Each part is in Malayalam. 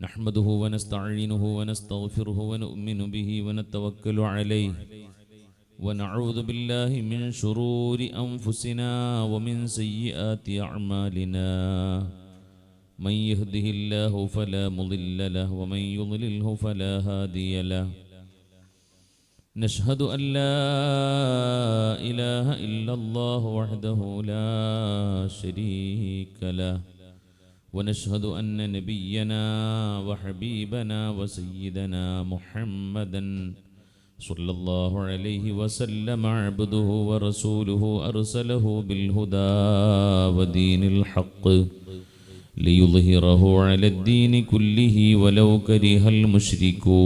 نحمده ونستعينه ونستغفره ونؤمن به ونتوكل عليه ونعوذ بالله من شرور أنفسنا ومن سيئات أعمالنا من يهده الله فلا مضل له ومن يضلله فلا هادي له نشهد أن لا إله إلا الله وحده لا شريك له ونشهد أن نبينا وحبيبنا وسيدنا محمدا صلى الله عليه وسلم عبده ورسوله أرسله بالهدى ودين الحق ليظهره على الدين كله ولو كره المشركون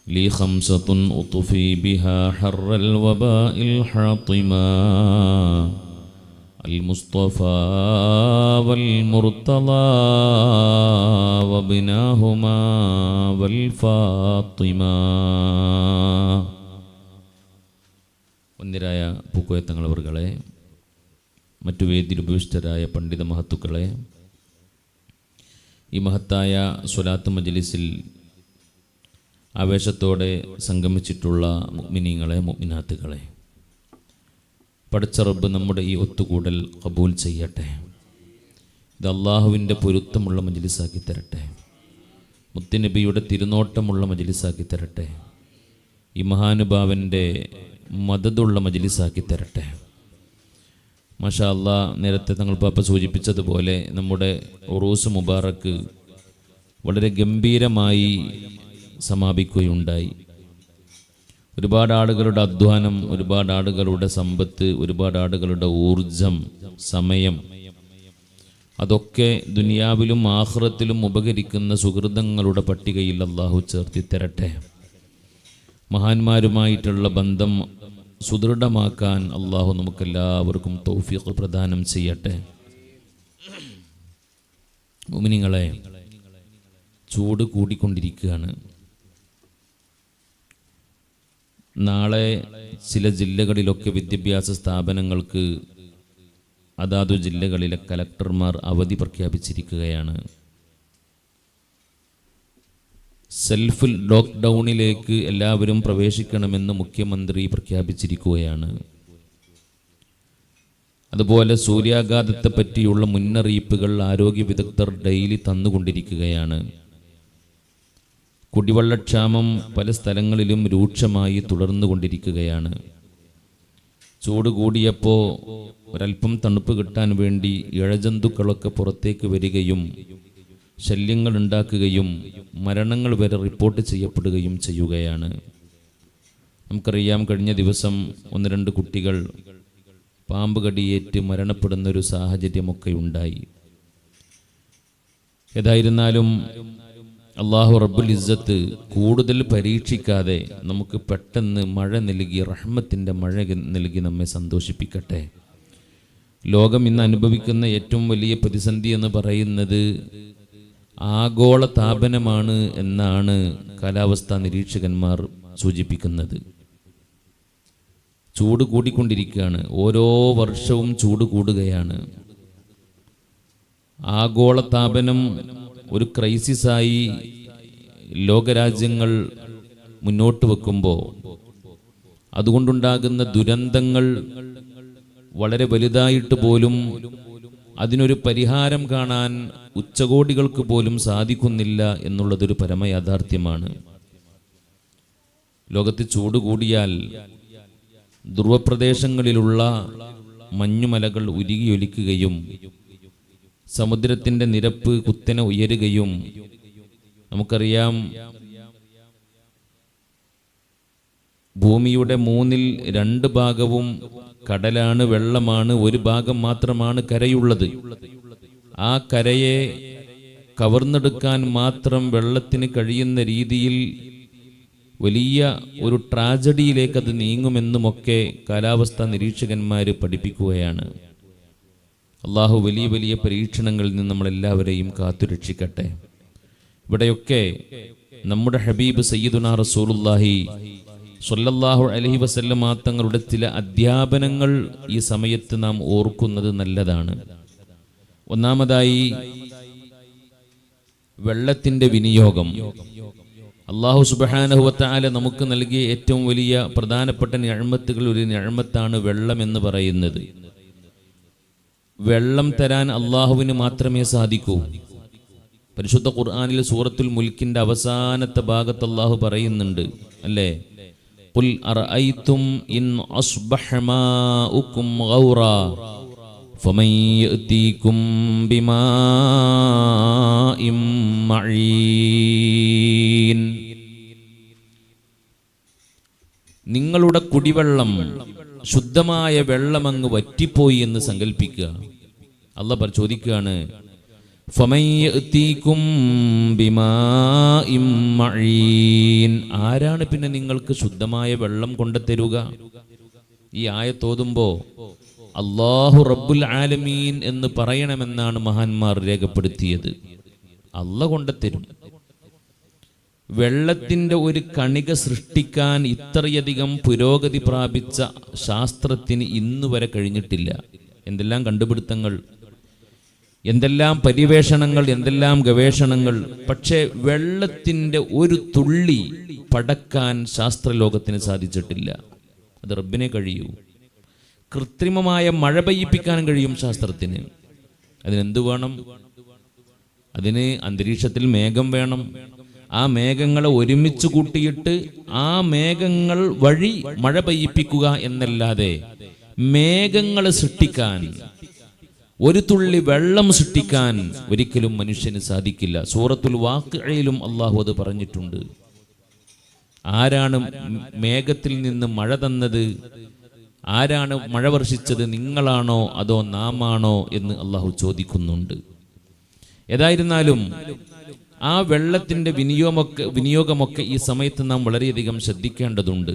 لي خمسة أطفي بها حر الوباء الحاطما المصطفى والمرتضى وابناهما والفاطمة. ഒന്നിരായ പൂക്കോയത്തങ്ങളവർകളെ, മറ്റു വേദിയിലുപവിഷ്ടരായ പണ്ഡിത മഹത്തുക്കളെ, ഈ മഹത്തായ സ്വലാത്ത് മജ്ലിസിൽ ആവേശത്തോടെ സംഗമിച്ചിട്ടുള്ള മുഅ്മിനീങ്ങളെ, മുഅ്മിനാത്തുകളെ, പടച്ച റബ്ബ് നമ്മുടെ ഈ ഒത്തുകൂടൽ ഖബൂൽ ചെയ്യട്ടെ. ഇത് അള്ളാഹുവിൻ്റെ പൊരുത്തമുള്ള മജ്ലിസാക്കി തരട്ടെ. മുത്തുനബിയുടെ തിരുനോട്ടമുള്ള മജ്ലിസാക്കി തരട്ടെ. ഈ മഹാനുഭാവൻ്റെ മദതുള്ള മജ്ലിസാക്കി തരട്ടെ. മാഷാ അല്ലാഹ്, നേരത്തെ തങ്ങൾ പാപ്പ സൂചിപ്പിച്ചതുപോലെ നമ്മുടെ ഉറൂസ് മുബാറക്ക് വളരെ ഗംഭീരമായി സമാപിക്കുകയുണ്ടായി. ഒരുപാട് ആളുകളുടെ അധ്വാനം, ഒരുപാട് ആളുകളുടെ സമ്പത്ത്, ഒരുപാട് ആളുകളുടെ ഊർജം, സമയം, അതൊക്കെ ദുനിയാവിലും ആഖിറത്തിലും ഉപകരിക്കുന്ന സുഹൃതങ്ങളുടെ പട്ടികയിൽ അല്ലാഹു ചേർത്തി തരട്ടെ. മഹാന്മാരുമായിട്ടുള്ള ബന്ധം സുദൃഢമാക്കാൻ അല്ലാഹു നമുക്കെല്ലാവർക്കും തൗഫീഖ് പ്രദാനം ചെയ്യട്ടെ. മുഅ്മിനീങ്ങളെ, ചൂട് കൂടിക്കൊണ്ടിരിക്കുകയാണ്. നാളെ ചില ജില്ലകളിലൊക്കെ വിദ്യാഭ്യാസ സ്ഥാപനങ്ങൾക്ക് അതാതു ജില്ലകളിലെ കലക്ടർമാർ അവധി പ്രഖ്യാപിച്ചിരിക്കുകയാണ്. സെൽഫ് ലോക്ക്ഡൗണിലേക്ക് എല്ലാവരും പ്രവേശിക്കണമെന്ന് മുഖ്യമന്ത്രി പ്രഖ്യാപിച്ചിരിക്കുകയാണ്. അതുപോലെ സൂര്യാഘാതത്തെ പറ്റിയുള്ള മുന്നറിയിപ്പുകൾ ആരോഗ്യ വിദഗ്ധർ ഡെയിലി തന്നുകൊണ്ടിരിക്കുകയാണ്. കുടിവെള്ളക്ഷാമം പല സ്ഥലങ്ങളിലും രൂക്ഷമായി തുടർന്നുകൊണ്ടിരിക്കുകയാണ്. ചൂട് കൂടിയപ്പോൾ ഒരൽപ്പം തണുപ്പ് കിട്ടാൻ വേണ്ടി ഇഴജന്തുക്കളൊക്കെ പുറത്തേക്ക് വരികയും ശല്യങ്ങൾ ഉണ്ടാക്കുകയും മരണങ്ങൾ വരെ റിപ്പോർട്ട് ചെയ്യപ്പെടുകയും ചെയ്യുകയാണ്. നമുക്കറിയാം, കഴിഞ്ഞ ദിവസം 1-2 കുട്ടികൾ പാമ്പ് കടിയേറ്റ് മരണപ്പെടുന്നൊരു സാഹചര്യമൊക്കെ ഉണ്ടായി. ഏതായിരുന്നാലും അല്ലാഹു റബ്ബുൽ ഇസ്സത്ത് കൂടുതൽ പരീക്ഷിക്കാതെ നമുക്ക് പെട്ടെന്ന് മഴ നൽകി, റഹ്മത്തിൻ്റെ മഴ നൽകി നമ്മെ സന്തോഷിപ്പിക്കട്ടെ. ലോകം ഇന്ന് അനുഭവിക്കുന്ന ഏറ്റവും വലിയ പ്രതിസന്ധി എന്ന് പറയുന്നത് ആഗോള താപനമാണ് എന്നാണ് കാലാവസ്ഥാ നിരീക്ഷകന്മാർ സൂചിപ്പിക്കുന്നത്. ചൂട് കൂടിക്കൊണ്ടിരിക്കുകയാണ്. ഓരോ വർഷവും ചൂട് കൂടുകയാണ്. ആഗോളതാപനം ഒരു ക്രൈസിസായി ലോകരാജ്യങ്ങൾ മുന്നോട്ട് വെക്കുമ്പോൾ അതുകൊണ്ടുണ്ടാകുന്ന ദുരന്തങ്ങൾ വളരെ വലുതായിട്ട് പോലും അതിനൊരു പരിഹാരം കാണാൻ ഉച്ചകോടികൾക്ക് പോലും സാധിക്കുന്നില്ല എന്നുള്ളതൊരു പരമയാഥാർത്ഥ്യമാണ്. ലോകത്ത് ചൂട് കൂടിയാൽ ധ്രുവപ്രദേശങ്ങളിലുള്ള മഞ്ഞുമലകൾ ഉരുകിയൊലിക്കുകയും സമുദ്രത്തിൻ്റെ നിരപ്പ് കുത്തനെ ഉയരുകയും, നമുക്കറിയാം ഭൂമിയുടെ 2 ഭാഗവും കടലാണ്, വെള്ളമാണ്, ഒരു ഭാഗം മാത്രമാണ് കരയുള്ളത്. ആ കരയെ കവർന്നെടുക്കാൻ മാത്രം വെള്ളത്തിന് കഴിയുന്ന രീതിയിൽ വലിയ ഒരു ട്രാജഡിയിലേക്ക് അത് നീങ്ങുമെന്നുമൊക്കെ കാലാവസ്ഥാ നിരീക്ഷകന്മാർ പഠിപ്പിക്കുകയാണ്. അള്ളാഹു വലിയ വലിയ പരീക്ഷണങ്ങളിൽ നിന്ന് നമ്മളെല്ലാവരെയും കാത്തുരക്ഷിക്കട്ടെ. ഇവിടെയൊക്കെ നമ്മുടെ ഹബീബ് സയ്യിദുനാ റസൂലുള്ളാഹി സ്വല്ലല്ലാഹു അലൈഹി വസല്ലമ തങ്ങളുടെ ചില അധ്യാപനങ്ങൾ ഈ സമയത്ത് നാം ഓർക്കുന്നത് നല്ലതാണ്. ഒന്നാമതായി വെള്ളത്തിൻ്റെ വിനിയോഗം. അല്ലാഹു സുബ്ഹാനഹു വ തആല നമുക്ക് നൽകിയ ഏറ്റവും വലിയ പ്രധാനപ്പെട്ട നിഅമത്തുകൾ ഒരു നിഅമത്താണ് വെള്ളം എന്ന് പറയുന്നത്. വെള്ളം തരാൻ അല്ലാഹുവിന് മാത്രമേ സാധിക്കൂ. പരിശുദ്ധ ഖുർആനിൽ സൂറത്തുൽ മുൽക്കിന്റെ അവസാനത്തെ ഭാഗത്ത് അല്ലാഹു പറയുന്നുണ്ട്, അല്ലേ? ഖുൽ അറഅയ്തും ഇൻ അസ്ബഹ മാഉകും ഗൗറാ ഫമൻ യഅതീകും ബിമാഇൻ മഈൻ. നിങ്ങളുടെ കുടിവെള്ളം ശുദ്ധമായ വെള്ളം അങ്ങ് വറ്റിപ്പോയി എന്ന് സങ്കല്പിക്കുക. അല്ലാഹ് ചോദിക്കുകയാണ്, ഫമൻ യഅതീകും ബിമാഇൻ മഈൻ, ആരാണ് പിന്നെ നിങ്ങൾക്ക് ശുദ്ധമായ വെള്ളം കൊണ്ടുതരുക? ഈ ആയത്ത് ഓതുമ്പോൾ അല്ലാഹു റബ്ബുൽ ആലമീൻ എന്ന് പറയണമെന്നാണ് മഹാന്മാർ രേഖപ്പെടുത്തിയത്. അല്ലാഹ് കൊണ്ടുതരും. വെള്ളത്തിന്റെ ഒരു കണിക സൃഷ്ടിക്കാൻ ഇത്രയധികം പുരോഗതി പ്രാപിച്ച ശാസ്ത്രത്തിന് ഇന്നുവരെ കഴിഞ്ഞിട്ടില്ല. എന്തെല്ലാം കണ്ടുപിടുത്തങ്ങൾ, എന്തെല്ലാം പര്യവേഷണങ്ങൾ, എന്തെല്ലാം ഗവേഷണങ്ങൾ. പക്ഷേ വെള്ളത്തിന്റെ ഒരു തുള്ളി പടക്കാൻ ശാസ്ത്രലോകത്തിന് സാധിച്ചിട്ടില്ല. അത് റബ്ബിനെ കഴിയൂ. കൃത്രിമമായ മഴ പെയ്യിപ്പിക്കാൻ കഴിയും ശാസ്ത്രത്തിന്. അതിനെന്ത് വേണം? അതിന് അന്തരീക്ഷത്തിൽ മേഘം വേണം. ആ മേഘങ്ങളെ ഒരുമിച്ച് കൂട്ടിയിട്ട് ആ മേഘങ്ങൾ വഴി മഴ പെയ്യിപ്പിക്കുക എന്നല്ലാതെ മേഘങ്ങളെ സൃഷ്ടിക്കാൻ, ഒരു തുള്ളി വെള്ളം സൃഷ്ടിക്കാൻ ഒരിക്കലും മനുഷ്യന് സാധിക്കില്ല. സൂറത്തുൽ വാഖിഅയിലും അല്ലാഹു അത് പറഞ്ഞിട്ടുണ്ട്. ആരാണ് മേഘത്തിൽ നിന്ന് മഴ തന്നത്? ആരാണ് മഴ വർഷിച്ചത്? നിങ്ങളാണോ അതോ നാമാണോ എന്ന് അല്ലാഹു ചോദിക്കുന്നുണ്ട്. ഏതായിരുന്നാലും ആ വെള്ളത്തിന്റെ വിനിയോഗമൊക്കെ ഈ സമയത്ത് നാം വളരെയധികം ശ്രദ്ധിക്കേണ്ടതുണ്ട്.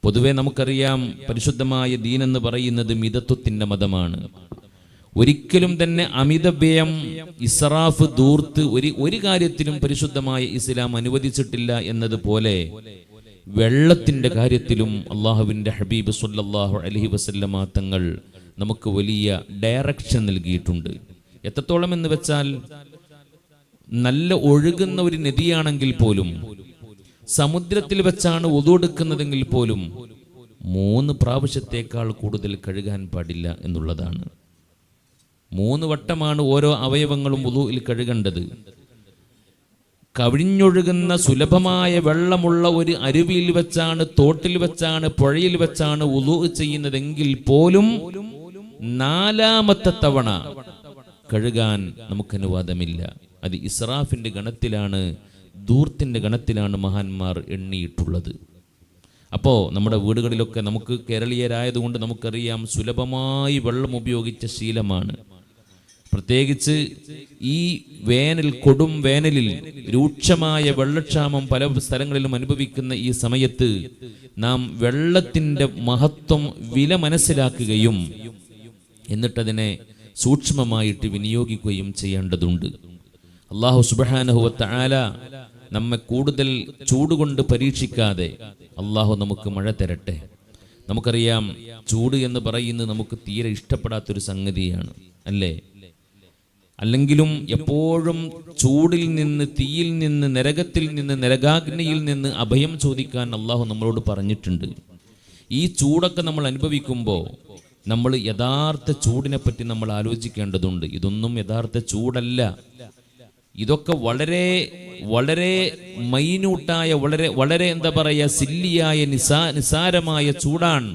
പൊതുവെ നമുക്കറിയാം, പരിശുദ്ധമായ ദീൻ എന്ന് പറയുന്നത് മിതത്വത്തിന്റെ മതമാണ്. ഒരിക്കലും തന്നെ അമിതവ്യയം, ഇസ്റാഫ്, ദൂർത്ത് ഒരു കാര്യത്തിലും പരിശുദ്ധമായ ഇസ്ലാം അനുവദിച്ചിട്ടില്ല എന്നതുപോലെ വെള്ളത്തിന്റെ കാര്യത്തിലും അള്ളാഹുവിന്റെ ഹബീബ് സ്വല്ലല്ലാഹു അലൈഹി വസല്ലമ തങ്ങൾ നമുക്ക് വലിയ ഡയറക്ഷൻ നൽകിയിട്ടുണ്ട്. എത്രത്തോളം എന്ന് വെച്ചാൽ, നല്ല ഒഴുകുന്ന ഒരു നദിയാണെങ്കിൽ പോലും, സമുദ്രത്തിൽ വെച്ചാണ് വുളു എടുക്കുന്നതെങ്കിൽ പോലും 3 പ്രാവശ്യത്തേക്കാൾ കൂടുതൽ കഴുകാൻ പാടില്ല എന്നുള്ളതാണ്. 3 വട്ടമാണ് ഓരോ അവയവങ്ങളും വുളുഇൽ കഴുകേണ്ടത്. കവിഞ്ഞൊഴുകുന്ന സുലഭമായ വെള്ളമുള്ള ഒരു അരുവിയിൽ വെച്ചാണ്, തോട്ടിൽ വെച്ചാണ്, പുഴയിൽ വെച്ചാണ് വുളു ചെയ്യുന്നതെങ്കിൽ പോലും 4ാമത്തെ തവണ കഴുകാൻ നമുക്ക് അനുവാദമില്ല. അത് ഇസ്രാഫിന്റെ ഗണത്തിലാണ്, ദൂർത്തിന്റെ ഗണത്തിലാണ് മഹാന്മാർ എണ്ണിയിട്ടുള്ളത്. അപ്പോൾ നമ്മുടെ വീടുകളിലൊക്കെ, നമുക്ക് കേരളീയരായതുകൊണ്ട് നമുക്കറിയാം, സുലഭമായി വെള്ളം ഉപയോഗിച്ച ശീലമാണ്. പ്രത്യേകിച്ച് ഈ കൊടും വേനലിൽ രൂക്ഷമായ വെള്ളക്ഷാമം പല സ്ഥലങ്ങളിലും അനുഭവിക്കുന്ന ഈ സമയത്ത് നാം വെള്ളത്തിന്റെ മഹത്വം, വില മനസ്സിലാക്കുകയും എന്നിട്ടതിനെ സൂക്ഷ്മമായിട്ട് വിനിയോഗിക്കുകയും ചെയ്യേണ്ടതുണ്ട്. അല്ലാഹു സുബ്ഹാനഹു വ തആല നമ്മെ കൂടുതൽ ചൂടുകൊണ്ട് പരീക്ഷിക്കാതെ അല്ലാഹു നമുക്ക് മഴ തരട്ടെ. നമുക്കറിയാം, ചൂട് എന്ന് പറയുന്നത് നമുക്ക് തീരെ ഇഷ്ടപ്പെടാത്തൊരു സംഗതിയാണ്, അല്ലേ? അല്ലെങ്കിലും എപ്പോഴും ചൂടിൽ നിന്ന്, തീയിൽ നിന്ന്, നരകത്തിൽ നിന്ന്, നരകാഗ്നിയിൽ നിന്ന് അഭയം ചോദിക്കാൻ അല്ലാഹു നമ്മളോട് പറഞ്ഞിട്ടുണ്ട്. ഈ ചൂടൊക്കെ നമ്മൾ അനുഭവിക്കുമ്പോൾ നമ്മൾ യഥാർത്ഥ ചൂടിനെ പറ്റി നമ്മൾ ആലോചിക്കേണ്ടതുണ്ട്. ഇതൊന്നും യഥാർത്ഥ ചൂടല്ല. ഇതൊക്കെ വളരെ വളരെ മൈന്യൂട്ടായ, വളരെ എന്താ പറയുക, സില്ലിയായ, നിസാരമായ ചൂടാണ്.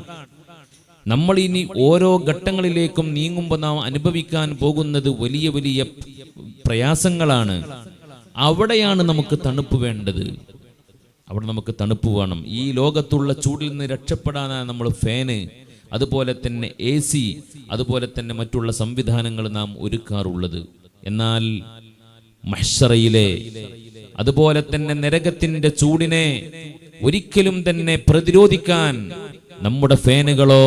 നമ്മൾ ഇനി ഓരോ ഘട്ടങ്ങളിലേക്കും നീങ്ങുമ്പോൾ നാം അനുഭവിക്കാൻ പോകുന്നത് വലിയ വലിയ പ്രയാസങ്ങളാണ്. അവിടെയാണ് നമുക്ക് തണുപ്പ് വേണ്ടത്. അവിടെ നമുക്ക് തണുപ്പ് വേണം. ഈ ലോകത്തുള്ള ചൂടിൽ നിന്ന് രക്ഷപ്പെടാനാണ് നമ്മൾ ഫാന്, അതുപോലെ തന്നെ AC, അതുപോലെ തന്നെ മറ്റുള്ള സംവിധാനങ്ങൾ നാം ഒരുക്കാറുള്ളത്. എന്നാൽ മഹ്ശറയിലെ, അതുപോലെ തന്നെ നരകത്തിന്റെ ചൂടിനെ ഒരിക്കലും തന്നെ പ്രതിരോധിക്കാൻ നമ്മുടെ ഫാനുകളോ,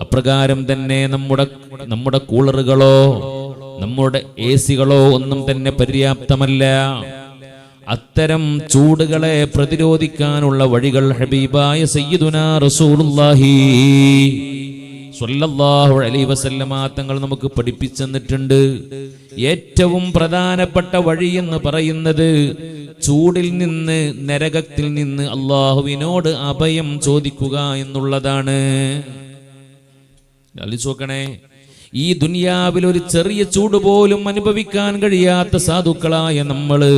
അപ്രകാരം തന്നെ നമ്മുടെ കൂളറുകളോ, നമ്മുടെ AC കളോ ഒന്നും തന്നെ പര്യാപ്തമല്ല. അത്തരം ചൂടുകളെ പ്രതിരോധിക്കാനുള്ള വഴികൾ ഹബീബായ സയ്യിദുനാ റസൂലുള്ളാഹി സ്വല്ലല്ലാഹു അലൈഹി വസല്ലമ തങ്ങൾ നമുക്ക് പഠിപ്പിച്ചു തന്നിട്ടുണ്ട്. ഏറ്റവും പ്രധാനപ്പെട്ട വഴി എന്ന് പറയുന്നത് ചൂടിൽ നിന്ന്, നരകത്തിൽ നിന്ന് അള്ളാഹുവിനോട് അഭയം ചോദിക്കുക എന്നുള്ളതാണ്. ആലോചിച്ചോക്കണേ, ഈ ദുനിയാവിൽ ഒരു ചെറിയ ചൂട് പോലും അനുഭവിക്കാൻ കഴിയാത്ത സാധുക്കളായ നമ്മള്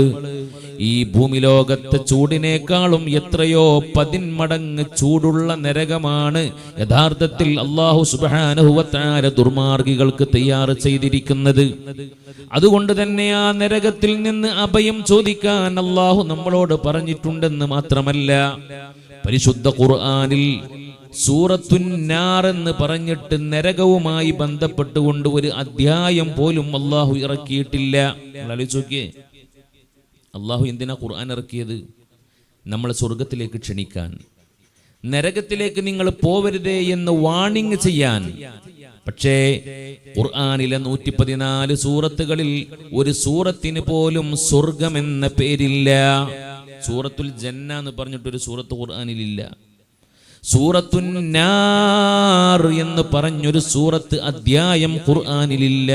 ഈ ഭൂമി ലോകത്തെ ചൂടിനേക്കാളും എത്രയോ 10 മടങ്ങ് ചൂടുള്ള നരകമാണ് യഥാർത്ഥത്തിൽ അല്ലാഹു സുബ്ഹാനഹു വ തആല ദുർമാർഗികൾക്ക് തയ്യാർ ചെയ്തിരിക്കുന്നത്. അതുകൊണ്ട് തന്നെ ആ നരകത്തിൽ നിന്ന് അഭയം ചോദിക്കാൻ അല്ലാഹു നമ്മളോട് പറഞ്ഞിട്ടുണ്ടെന്ന് മാത്രമല്ല, പരിശുദ്ധ ഖുർആനിൽ സൂറത്തുൻ നാർ എന്ന് പറഞ്ഞിട്ട് നരകവുമായി ബന്ധപ്പെട്ടുകൊണ്ട് ഒരു അധ്യായം പോലും അല്ലാഹു ഇറക്കിയിട്ടില്ല. ആലോചിച്ചോക്കിയേ, അല്ലാഹു എന്തിനാ ഖുർആൻ ഇറക്കിയത്? നമ്മളെ സ്വർഗത്തിലേക്ക് ക്ഷണിക്കാൻ, നരകത്തിലേക്ക് നിങ്ങൾ പോവരുതേ എന്ന് വാണിംഗ് ചെയ്യാൻ. പക്ഷേ ഖുർആനിലെ 114 സൂറത്തുകളിൽ ഒരു സൂറത്തിന് പോലും സ്വർഗം എന്ന പേരില്ല. സൂറത്തുൽ ജന്ന എന്ന് പറഞ്ഞിട്ടൊരു സൂറത്ത് ഖുർആനിലില്ല. സൂറത്തുൻ നാർ എന്ന് പറഞ്ഞൊരു സൂറത്ത് അധ്യായം ഖുർആനിലില്ല.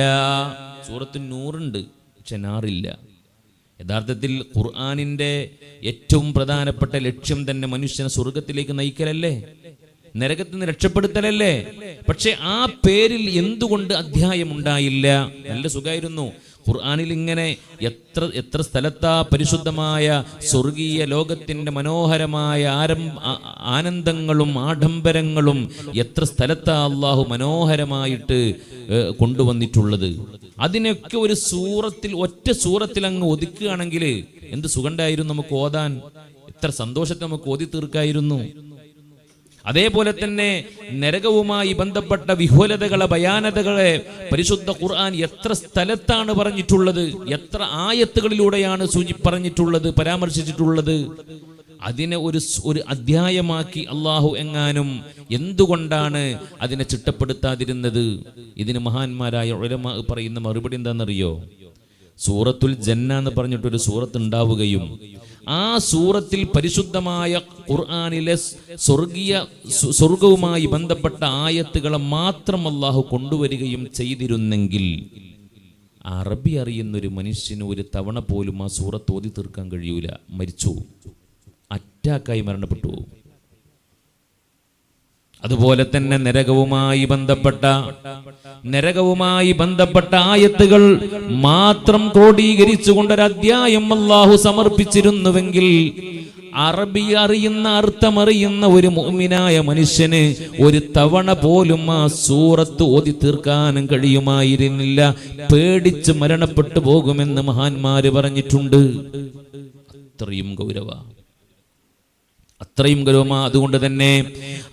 സൂറത്തുൻ നൂറുണ്ട്, പക്ഷെ നാറില്ല. യഥാർത്ഥത്തിൽ ഖുർആനിന്റെ ഏറ്റവും പ്രധാനപ്പെട്ട ലക്ഷ്യം തന്നെ മനുഷ്യനെ സ്വർഗത്തിലേക്ക് നയിക്കലല്ലേ, നരകത്തിൽ നിന്ന് രക്ഷപ്പെടുത്തലല്ലേ. പക്ഷെ ആ പേരിൽ എന്തുകൊണ്ട് അധ്യായം ഉണ്ടായില്ല? നല്ല സുഖമായിരുന്നു. ഖുർആനിൽ ഇങ്ങനെ എത്ര സ്ഥലത്താ പരിശുദ്ധമായ സ്വർഗീയ ലോകത്തിന്റെ മനോഹരമായ ആനന്ദങ്ങളും ആഡംബരങ്ങളും എത്ര സ്ഥലത്താ അള്ളാഹു മനോഹരമായിട്ട് കൊണ്ടുവന്നിട്ടുള്ളത്. അതിനൊക്കെ ഒരു സൂറത്തിൽ, ഒറ്റ സൂറത്തിൽ അങ്ങ് ഒതുക്കുകയാണെങ്കിൽ എന്ത് സുഖണ്ടായിരുന്നു നമുക്ക് ഓതാൻ, എത്ര സന്തോഷത്തെ നമുക്ക് ഓതി തീർക്കായിരുന്നു. അതേപോലെ തന്നെ നരകവുമായി ബന്ധപ്പെട്ട വിഹുലതകളെ, ഭയാനതകളെ പരിശുദ്ധ ഖുർആൻ എത്ര സ്ഥലത്താണ് പറഞ്ഞിട്ടുള്ളത്, എത്ര ആയത്തുകളിലൂടെയാണ് പറഞ്ഞിട്ടുള്ളത്, പരാമർശിച്ചിട്ടുള്ളത്. അതിനെ ഒരു അധ്യായമാക്കി അള്ളാഹു എങ്ങാനും എന്തുകൊണ്ടാണ് അതിനെ ചിട്ടപ്പെടുത്താതിരുന്നത്? ഇതിന് മഹാന്മാരായ ഉലമാ പറയുന്ന മറുപടി എന്താണെന്നറിയോ? സൂറത്തുൽ ജന്ന എന്ന് പറഞ്ഞിട്ടൊരു സൂറത്ത് ഉണ്ടാവുകയും ആ സൂറത്തിൽ പരിശുദ്ധമായ ഖുർആനിലെ സ്വർഗവുമായി ബന്ധപ്പെട്ട ആയത്തുകളെ മാത്രം അല്ലാഹു കൊണ്ടുവരികയും ചെയ്തിരുന്നെങ്കിൽ അറബി അറിയുന്നൊരു മനുഷ്യന് ഒരു തവണ പോലും ആ സൂറത്ത് ഓതി തീർക്കാൻ കഴിയൂല. മരിച്ചു, അറ്റാക്കായി മരണപ്പെട്ടു. അതുപോലെ തന്നെ നരകവുമായി ബന്ധപ്പെട്ട ആയത്തുകൾ മാത്രം ക്രോഡീകരിച്ചുകൊണ്ടൊരു അധ്യായം അല്ലാഹു സമർപ്പിച്ചിരുന്നുവെങ്കിൽ അറബി അറിയുന്ന, അർത്ഥമറിയുന്ന ഒരു മുഅ്മിനായ മനുഷ്യന് ഒരു തവണ പോലും ആ സൂറത്ത് ഓതി തീർക്കാനും കഴിയുമായിരുന്നില്ല. പേടിച്ച് മരണപ്പെട്ടു പോകുമെന്ന് മഹാന്മാര് പറഞ്ഞിട്ടുണ്ട്. അത്രയും ഗൗരവമാ. അതുകൊണ്ട് തന്നെ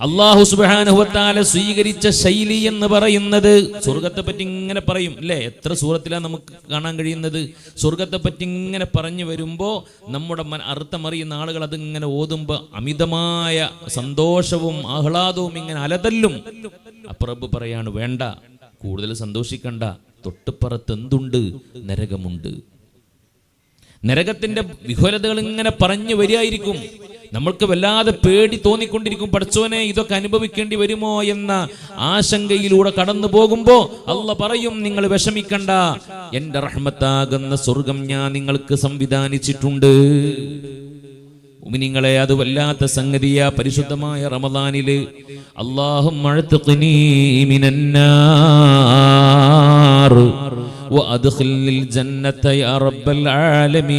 അല്ലാഹു സുബ്ഹാനഹു വ തആല സ്വീകരിച്ച ശൈലി എന്ന് പറയുന്നത്, സ്വർഗത്തെ പറ്റി ഇങ്ങനെ പറയും അല്ലേ, എത്ര സൂറത്തിലാണ് നമുക്ക് കാണാൻ കഴിയുന്നത്. സ്വർഗത്തെ പറ്റി ഇങ്ങനെ പറഞ്ഞു വരുമ്പോ നമ്മുടെ അർത്ഥമറിയുന്ന ആളുകൾ അതിങ്ങനെ ഓതുമ്പോ അമിതമായ സന്തോഷവും ആഹ്ലാദവും ഇങ്ങനെ അലതല്ലും. അപ്പൊ റബ്ബ് പറയാണ്, വേണ്ട, കൂടുതൽ സന്തോഷിക്കണ്ട, തൊട്ടുപ്പുറത്ത് എന്തുണ്ട്? നരകമുണ്ട്. നരകത്തിന്റെ വിഹുലതകൾ ഇങ്ങനെ പറഞ്ഞു വരികയായിരിക്കും. നമ്മൾക്ക് വല്ലാതെ പേടി തോന്നിക്കൊണ്ടിരിക്കും. പടച്ചോനെ, ഇതൊക്കെ അനുഭവിക്കേണ്ടി വരുമോ എന്ന ആശങ്കയിലൂടെ കടന്നു പോകുമ്പോ അല്ലാഹ് പറയും, നിങ്ങൾ വിഷമിക്കണ്ട, എന്റെ റഹ്മത്താകുന്ന സ്വർഗം ഞാൻ നിങ്ങൾക്ക് സംവിധാനിച്ചിട്ടുണ്ട്. മുഅ്മിനീങ്ങളെ, അത് വല്ലാത്ത സംഗതിയാ. പരിശുദ്ധമായ റമദാനില് അല്ലാഹുമ്മ അഅ്തിഖ്നീ മിനന്നാർ വഅദ്ഖിൽനിൽ ജന്നത യാ റബ്ബൽ ആലമീൻ.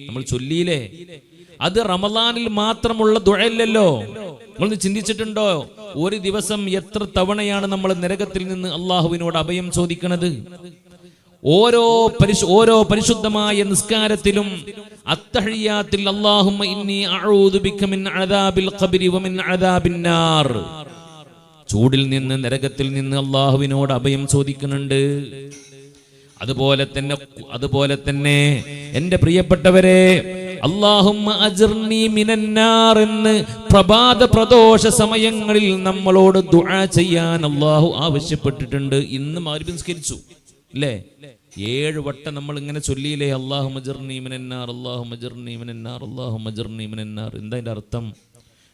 നമ്മൾ ചൊല്ലിയില്ലേ, അത് റമദാനിൽ മാത്രമുള്ള ദുആയല്ലല്ലോ. നമ്മൾ ചിന്തിച്ചിട്ടുണ്ടോ ഒരു ദിവസം എത്ര തവണയാണ് നമ്മൾ നരകത്തിൽ നിന്ന് അല്ലാഹുവിനോട് അഭയം ചോദിക്കുന്നത്? ഓരോ പരിശുദ്ധമായ നിസ്കാരത്തിലും അത്തഹിയ്യാത്തിൽ അല്ലാഹുമ്മ ഇന്നി അഊദു ബിക മിൻ അദാബിൽ ഖബ്രി വമിൻ അദാബിൻ നാർ, ചൂടിൽ നിന്ന്, നരകത്തിൽ നിന്ന് അല്ലാഹുവിനോട് അഭയം ചോദിക്കുന്നുണ്ട്. അതുപോലെ തന്നെ എന്റെ പ്രിയപ്പെട്ടവരെ, അല്ലാഹുമ്മ അജ്ർനി മിനന്നാർ എന്ന് പ്രഭാത പ്രദോഷ സമയങ്ങളിൽ നമ്മളോട് ദുആ ചെയ്യാൻ അല്ലാഹു ആവശ്യപ്പെട്ടിട്ടുണ്ട്. ഇന്ന് മഗ്‌രിബ് നിസ്കരിച്ചു അല്ലേ, 7 വട്ടം നമ്മൾ ഇങ്ങനെ ചൊല്ലിയില്ലേ, അല്ലാഹുമ്മ അജ്ർനി മിനന്നാർ, അല്ലാഹുമ്മ അജ്ർനി മിനന്നാർ, അല്ലാഹുമ്മ അജ്ർനി മിനന്നാർ. എന്താ അതിന്റെ അർത്ഥം?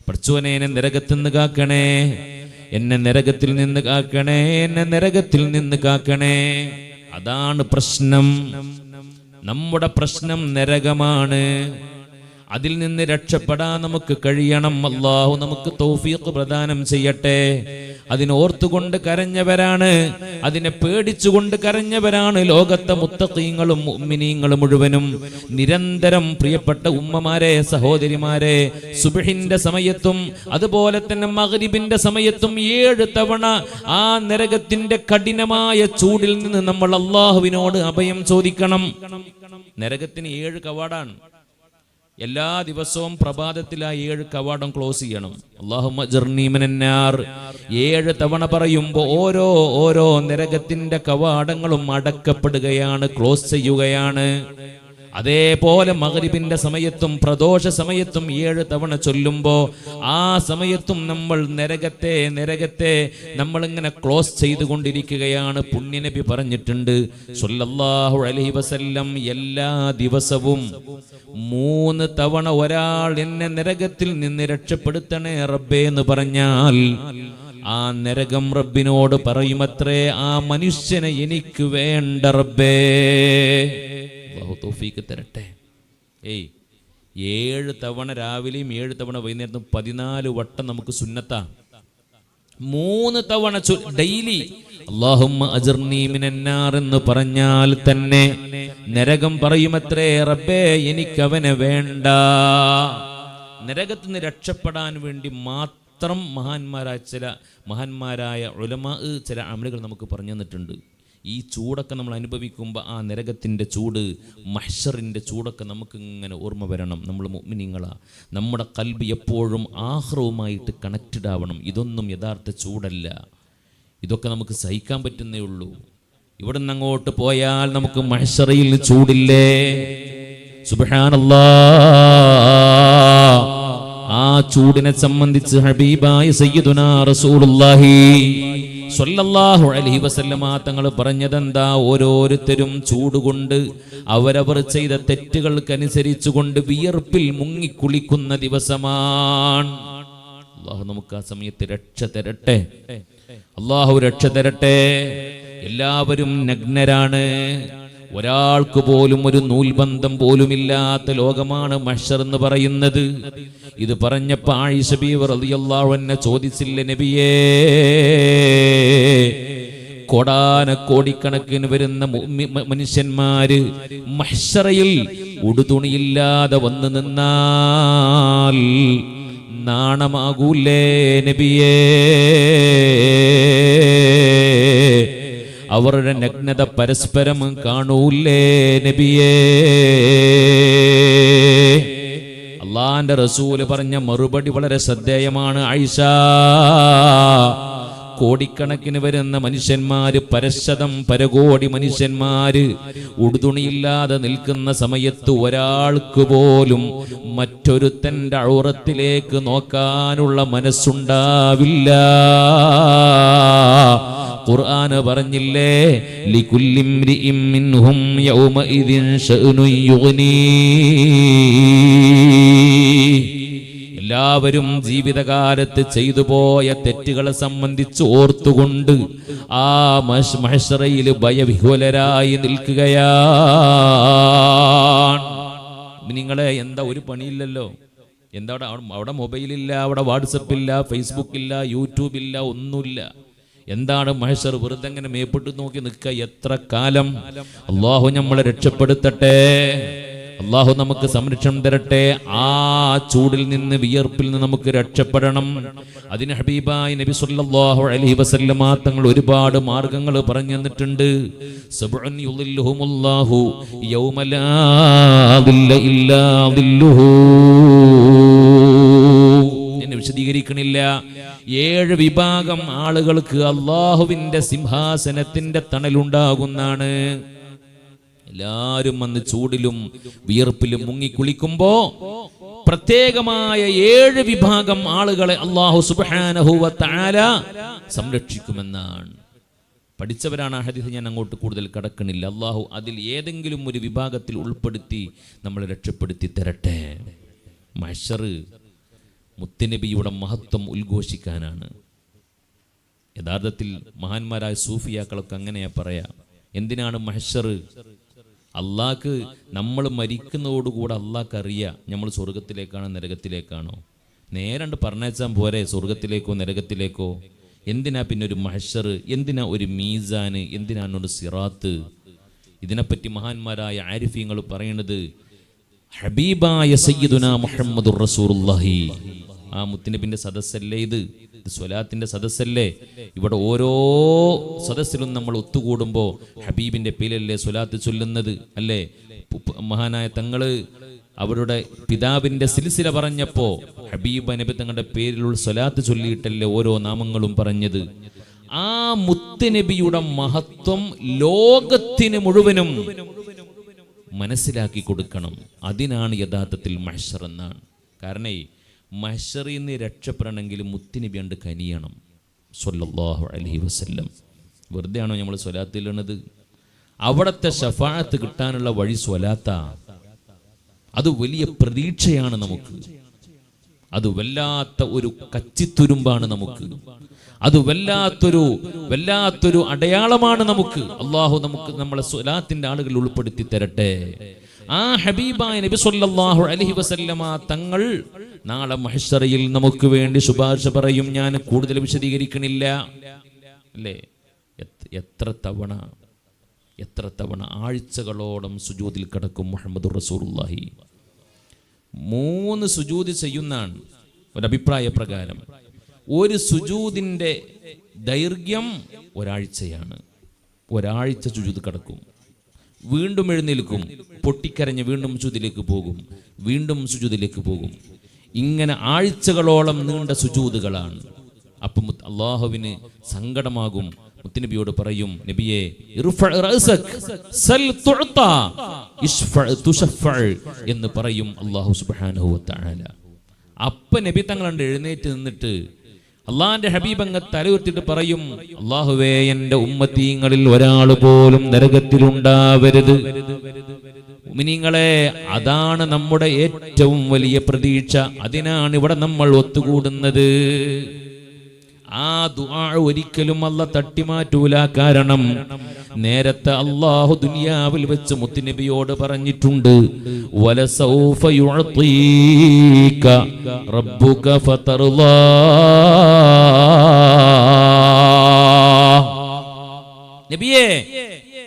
പടച്ചോനെ എന്നെ നരകത്തിൽ നിന്ന് കാക്കണേ, എന്നെ നരകത്തിൽ നിന്ന് കാക്കണേ, എന്നെ നരകത്തിൽ നിന്ന് കാക്കണേ. അതാണ് പ്രശ്നം. നമ്മുടെ പ്രശ്നം നരകമാണ്. അതിൽ നിന്ന് രക്ഷപ്പെടാൻ നമുക്ക് കഴിയണം. അല്ലാഹു നമുക്ക് തൗഫീഖ് പ്രദാനം ചെയ്യട്ടെ. അതിനോർത്തുകൊണ്ട് കരഞ്ഞവരാണ്, അതിനെ പേടിച്ചുകൊണ്ട് കരഞ്ഞവരാണ് ലോകത്തെ മുത്തഖീങ്ങളും മുഅ്മിനീങ്ങളും മുഴുവനും. നിരന്തരം പ്രിയപ്പെട്ട ഉമ്മമാരെ, സഹോദരിമാരെ, സുബ്ഹിന്റെ സമയത്തും അതുപോലെ തന്നെ മഗ്രിബിന്റെ സമയത്തും 7 തവണ ആ നരകത്തിന്റെ കഠിനമായ ചൂടിൽ നിന്ന് നമ്മൾ അല്ലാഹുവിനോട് അഭയം ചോദിക്കണം. നരകത്തിന് 7 കവാടാണ്. എല്ലാ ദിവസവും പ്രഭാതത്തിൽ ആ 7 കവാടം ക്ലോസ് ചെയ്യണം. അല്ലാഹുമ്മ അജ്ർനി മിനന്നാർ 7 തവണ പറയുമ്പോൾ ഓരോ നരകത്തിന്റെ കവാടങ്ങളും അടക്കപ്പെടുകയാണ്, ക്ലോസ് ചെയ്യുകയാണ്. അതേപോലെ മഗ്രിബിന്റെ സമയത്തും പ്രദോഷ സമയത്തും 7 തവണ ചൊല്ലുമ്പോൾ ആ സമയത്തും നമ്മൾ നരകത്തെ നമ്മളിങ്ങനെ ക്ലോസ് ചെയ്തുകൊണ്ടിരിക്കുകയാണ്. പുണ്യനബി പറഞ്ഞിട്ടുണ്ട് സ്വല്ലല്ലാഹു അലൈഹി വസല്ലം, എല്ലാ ദിവസവും 3 തവണ ഒരാൾ എന്നെ നരകത്തിൽ നിന്ന് രക്ഷപ്പെടുത്തണേ റബ്ബേ എന്ന് പറഞ്ഞാൽ ആ നരകം റബ്ബിനോട് പറയുമത്രേ, ആ മനുഷ്യനെ എനിക്ക് വേണ്ട റബ്ബേ. തൗഫീഖ് തരട്ടെ. 7 തവണ രാവിലെയും 7 തവണ വൈകുന്നേരത്തും 14 വട്ടം നമുക്ക് സുന്നത്താ. 3 തവണ ഡെയിലി അല്ലാഹുമ്മ അജ്ർനി മിനന്നാർ എന്ന് പറഞ്ഞാൽ തന്നെ നരകം പറയുമത്രേ, റബ്ബേ എനിക്കവനെ വേണ്ട. നരകത്തിൽ നിന്ന് രക്ഷപ്പെടാൻ വേണ്ടി മാത്രം മഹാന്മാരായ ഉലമാ ചില അമലുകൾ നമുക്ക് പറഞ്ഞു തന്നിട്ടുണ്ട്. ഈ ചൂടൊക്കെ നമ്മൾ അനുഭവിക്കുമ്പോൾ ആ നരകത്തിൻ്റെ ചൂട്, മഹ്ശറിൻ്റെ ചൂടൊക്കെ നമുക്ക് ഇങ്ങനെ ഓർമ്മ വരണം. നമ്മൾ മുഅ്മിനീങ്ങളാണ്. നമ്മുടെ ഖൽബ് എപ്പോഴും ആഖിറവുമായിട്ട് കണക്റ്റഡ് ആവണം. ഇതൊന്നും യഥാർത്ഥ ചൂടല്ല. ഇതൊക്കെ നമുക്ക് സഹിക്കാൻ പറ്റുന്നേ ഉള്ളൂ. ഇവിടെ നിന്ന് അങ്ങോട്ട് പോയാൽ നമുക്ക് മഹ്ശറിൽ ചൂടില്ലേ? സുബ്ഹാനല്ലാഹ്. ആ ചൂടിനെ സംബന്ധിച്ച് ഹബീബായ സയ്യിദുനാ റസൂലുള്ളാഹി സ്വല്ലല്ലാഹു അലൈഹി വസല്ലമ തങ്ങൾ പറഞ്ഞതെന്താ? ഓരോരുത്തരും ചൂടുകൊണ്ട് അവരവർ ചെയ്ത തെറ്റുകൾക്കനുസരിച്ചുകൊണ്ട് വിയർപ്പിൽ മുങ്ങിക്കുളിക്കുന്ന ദിവസമാണ്. അല്ലാഹു നമുക്ക് ആ സമയത്ത് രക്ഷ തരട്ടെ. അല്ലാഹു രക്ഷ തരട്ടെ. എല്ലാവരും നഗ്നരാണ്. ഒരാൾക്ക് പോലും ഒരു നൂൽബന്ധം പോലുമില്ലാത്ത ലോകമാണ് മഹ്ശർ എന്ന് പറയുന്നത്. ഇത് പറഞ്ഞപ്പോൾ ആയിഷ ബീവി റളിയല്ലാഹു അൻഹ ചോദിച്ചില്ല, നബിയേ, കോടാനക്കോടിക്കണക്കിന് വരുന്ന മനുഷ്യന്മാര് മഹ്ശറയിൽ ഉടുതുണിയില്ലാതെ വന്നു നിന്നാൽ നാണമാകൂലേ നബിയേ? അവരുടെ നഗ്നത പരസ്പരം കാണൂലേ നബിയേ? അള്ളാന്റെ റസൂല് പറഞ്ഞ മറുപടി വളരെ ശ്രദ്ധേയമാണ്. ആയിഷ, കോടിക്കണക്കിന് വരുന്ന മനുഷ്യന്മാര്, പരകോടി മനുഷ്യന്മാര് ഉടുതുണിയില്ലാതെ നിൽക്കുന്ന സമയത്ത് ഒരാൾക്ക് പോലും മറ്റൊരുത്തന്റെ ഔറത്തിലേക്ക് നോക്കാനുള്ള മനസ്സുണ്ടാവില്ല. ഖുർആന് പറഞ്ഞില്ലേ, ലികുല്ലി ഇംരിഇൻ മിൻഹും യൗമഇദിൻ ശഅ്നുൻ യുഗ്നീ. എല്ലാവരും ജീവിതകാലത്ത് ചെയ്തു പോയ തെറ്റുകളെ സംബന്ധിച്ച് ഓർത്തുകൊണ്ട് ആ മഹ്ശറയിൽ ഭയവിഹ്വലരായി നിൽക്കുകയാണ്. നിങ്ങളെ എന്താ ഒരു പണിയില്ലല്ലോ? എന്താ അവിടെ മൊബൈലില്ല, അവിടെ വാട്സപ്പില്ല, ഫേസ്ബുക്കില്ല, യൂട്യൂബില്ല, ഒന്നുമില്ല. എന്താണ് മഹ്ശർ? വെറുതെ അങ്ങനെ മേപ്പിട്ട് നോക്കി നിൽക്കുക. എത്ര കാലം? അല്ലാഹു നമ്മളെ രക്ഷപ്പെടുത്തട്ടെ. അല്ലാഹു നമുക്ക് സംരക്ഷണം തരട്ടെ. ആ ചൂടിൽ നിന്ന്, വിയർപ്പിൽ നിന്ന് നമുക്ക് രക്ഷപ്പെടണം. അതിന് ഹബീബായ നബി സല്ലല്ലാഹു അലൈഹി വസല്ലമ തങ്ങൾ ഒരുപാട് മാർഗങ്ങൾ പറഞ്ഞു തന്നിട്ടുണ്ട്. സബ്ഉൻ യുളില്ലുഹുമുല്ലാഹു യൗമ ലാ ദില്ല ഇല്ലാ ദില്ലുഹു. എന്നെ വിശദീകരിക്കണില്ല. 7 വിഭാഗം ആളുകൾക്ക് അല്ലാഹുവിന്റെ സിംഹാസനത്തിന്റെ തണലുണ്ടാകുന്നാണ്. എല്ലാരും വന്ന് ചൂടിലും വിയർപ്പിലും മുങ്ങിക്കുളിക്കുമ്പോ പ്രത്യേകമായ 7 വിഭാഗം ആളുകളെ അല്ലാഹു സുബ്ഹാനഹു വ തആല സംരക്ഷിക്കുമെന്നാണ്. പഠിച്ചവരാണ് ആ ഹദീസ്, ഞാൻ അങ്ങോട്ട് കൂടുതൽ കടക്കണില്ല. അള്ളാഹു അതിൽ ഏതെങ്കിലും ഒരു വിഭാഗത്തിൽ ഉൾപ്പെടുത്തി നമ്മളെ രക്ഷപ്പെടുത്തി തരട്ടെ. മഹ്ശർ മുത്തുനബിയുടെ മഹത്വം ഉദ്ഘോഷിക്കാനാണ്. യഥാർത്ഥത്തിൽ മഹാന്മാരായ സൂഫിയാക്കളൊക്കെ അങ്ങനെയാ പറയാ. എന്തിനാണ് മഹ്ശർ? അള്ളാഹ്ക്ക് നമ്മൾ മരിക്കുന്നതോടുകൂടെ അള്ളാഹ്ക്ക് അറിയാം നമ്മൾ സ്വർഗത്തിലേക്കാണോ നരകത്തിലേക്കാണോ. നേരണ്ട് പറഞ്ഞാൽ പോരെ സ്വർഗത്തിലേക്കോ നരകത്തിലേക്കോ. എന്തിനാ പിന്നെ ഒരു മഹ്ശർ? എന്തിനാ ഒരു മീസാന്? എന്തിനാണ് ഒരു സിറാത്ത്? ഇതിനെപ്പറ്റി മഹാന്മാരായ ആരിഫീങ്ങൾ പറയുന്നത്, ഹബീബായ സയ്യിദുനാ മുഹമ്മദുർ റസൂലുള്ളാഹി, ആ മുത്തുനബിന്റെ സദസ്സല്ലേ ഇത് സ്വലാത്തിന്റെ സദസ്സല്ലേ? ഇവിടെ ഓരോ സദസ്സിലും നമ്മൾ ഒത്തുകൂടുമ്പോൾ ഹബീബിന്റെ പേരിലല്ലേ സ്വലാത്ത് ചൊല്ലുന്നത് അല്ലേ? മഹാനായ തങ്ങള് അവരുടെ പിതാവിന്റെ സിൽസില പറഞ്ഞപ്പോ ഹബീബ് നബി തങ്ങളുടെ പേരിലുള്ള സ്വലാത്ത് ചൊല്ലിയിട്ടല്ലേ ഓരോ നാമങ്ങളും പറഞ്ഞത്. ആ മുത്തുനബിയുടെ മഹത്വം ലോകത്തിന് മുഴുവനും മനസ്സിലാക്കി കൊടുക്കണം. അതിനാണ് യഥാർത്ഥത്തിൽ മഹ്ശർ എന്നാണ്. കാരണം മഹ്ശറിൽ നിന്ന് രക്ഷപ്പെടണമെങ്കിൽ മുത്തുനബി കണ്ട് കനിയണം സ്വല്ലല്ലാഹു അലൈഹി വസല്ലം. വെറുതെ ആണോ നമ്മൾ സ്വലാത്ത് ഇല്ലണത്? അവിടത്തെ ശഫാഅത്ത് കിട്ടാനുള്ള വഴി സ്വലാത്താ. അത് വലിയ പ്രതീക്ഷയാണ് നമുക്ക്. അത് വല്ലാത്ത ഒരു കച്ചിത്തുരുമ്പാണ് നമുക്ക്. അത് വല്ലാത്തൊരു അടയാളമാണ് നമുക്ക്. അള്ളാഹു നമുക്ക് നമ്മളെ സ്വലാത്തിന്റെ ആളുകൾ ഉൾപ്പെടുത്തി തരട്ടെ. ആ ഹബീബായ നബി സല്ലല്ലാഹു അലൈഹി വസല്ലമ തങ്ങൾ നാളെ മഹ്ശറിൽ നമുക്ക് വേണ്ടി ശുപാർശ പറയും. ഞാൻ കൂടുതൽ വിശദീകരിക്കണില്ല അല്ലേ? എത്ര തവണ ആഴ്ചകളോളം സുജൂദിൽ കിടക്കും മുഹമ്മദുർ റസൂലുള്ളാഹി. 3 സുജൂദ് ചെയ്യുന്നാണ് ഒരഭിപ്രായ പ്രകാരം. ഒരു സുജൂദിന്റെ ദൈർഘ്യം ഒരാഴ്ചയാണ്. ഒരാഴ്ച സുജൂദ് കിടക്കും, വീണ്ടും എഴുന്നേൽക്കും, പൊട്ടിക്കരഞ്ഞ് വീണ്ടും സുജൂദിലേക്ക് പോകും, വീണ്ടും സുജൂദിലേക്ക് പോകും. ഇങ്ങനെ ആഴ്ചകളോളം നീണ്ട സുജൂദുകളാണ്. അപ്പം അള്ളാഹുവിന് സങ്കടമാകും. മുത്തുനബിയോട് പറയും, നബിയെ എന്ന് പറയും അല്ലാഹു സുബ്ഹാനഹു വ തആല. അപ്പ നബി തങ്ങളുണ്ട് എഴുന്നേറ്റ് നിന്നിട്ട് അള്ളാഹിന്റെ ഹബീബ് അങ്ങ് തലയുർത്തിട്ട് പറയും, അല്ലാഹുവേ, എന്റെ ഉമ്മത്തീങ്ങളിൽ ഒരാൾ പോലും നരകത്തിലുണ്ടാവരുത്. മുഅ്മിനീങ്ങളെ, അതാണ് നമ്മുടെ ഏറ്റവും വലിയ പ്രതീക്ഷ. അതിനാണ് ഇവിടെ നമ്മൾ ഒത്തുകൂടുന്നത്. ആ ദുആ ഒരിക്കലും അല്ലാഹ് തട്ടിമാറ്റൂല. കാരണം നേരത്തെ അല്ലാഹു ദുനിയാവിൽ വെച്ച് മുത്തുനബിയോട് പറഞ്ഞിട്ടുണ്ട്, വലസൗഫ യുഅതീക റബ്ബുക ഫതർളാ. നബിയേ,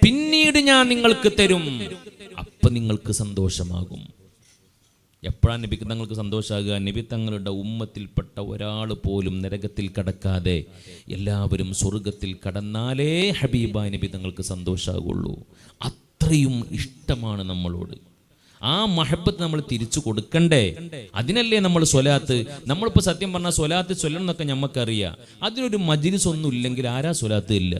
പിന്നീട് ഞാൻ നിങ്ങൾക്ക് തരും, അപ്പൊ നിങ്ങൾക്ക് സന്തോഷമാകും. എപ്പോഴാണ് നബി തങ്ങൾക്ക് സന്തോഷമാകുക? നബി തങ്ങളുടെ ഉമ്മത്തിൽപ്പെട്ട ഒരാൾ പോലും നരകത്തിൽ കടക്കാതെ എല്ലാവരും സ്വർഗത്തിൽ കടന്നാലേ ഹബീബായ നബി തങ്ങൾക്ക് സന്തോഷമാകുള്ളൂ. അത്രയും ഇഷ്ടമാണ് നമ്മളോട്. ആ മഹബത്ത് നമ്മൾ തിരിച്ചു കൊടുക്കണ്ടേ? അതിനല്ലേ നമ്മൾ സ്വലാത്ത്. നമ്മളിപ്പോൾ സത്യം പറഞ്ഞാൽ സ്വലാത്ത് ചൊല്ലണം എന്നൊക്കെ നമുക്കറിയാം. അതിനൊരു മജ്ലിസ് ഒന്നും ഇല്ലെങ്കിൽ ആരാ സ്വലാത്ത് ഇല്ല?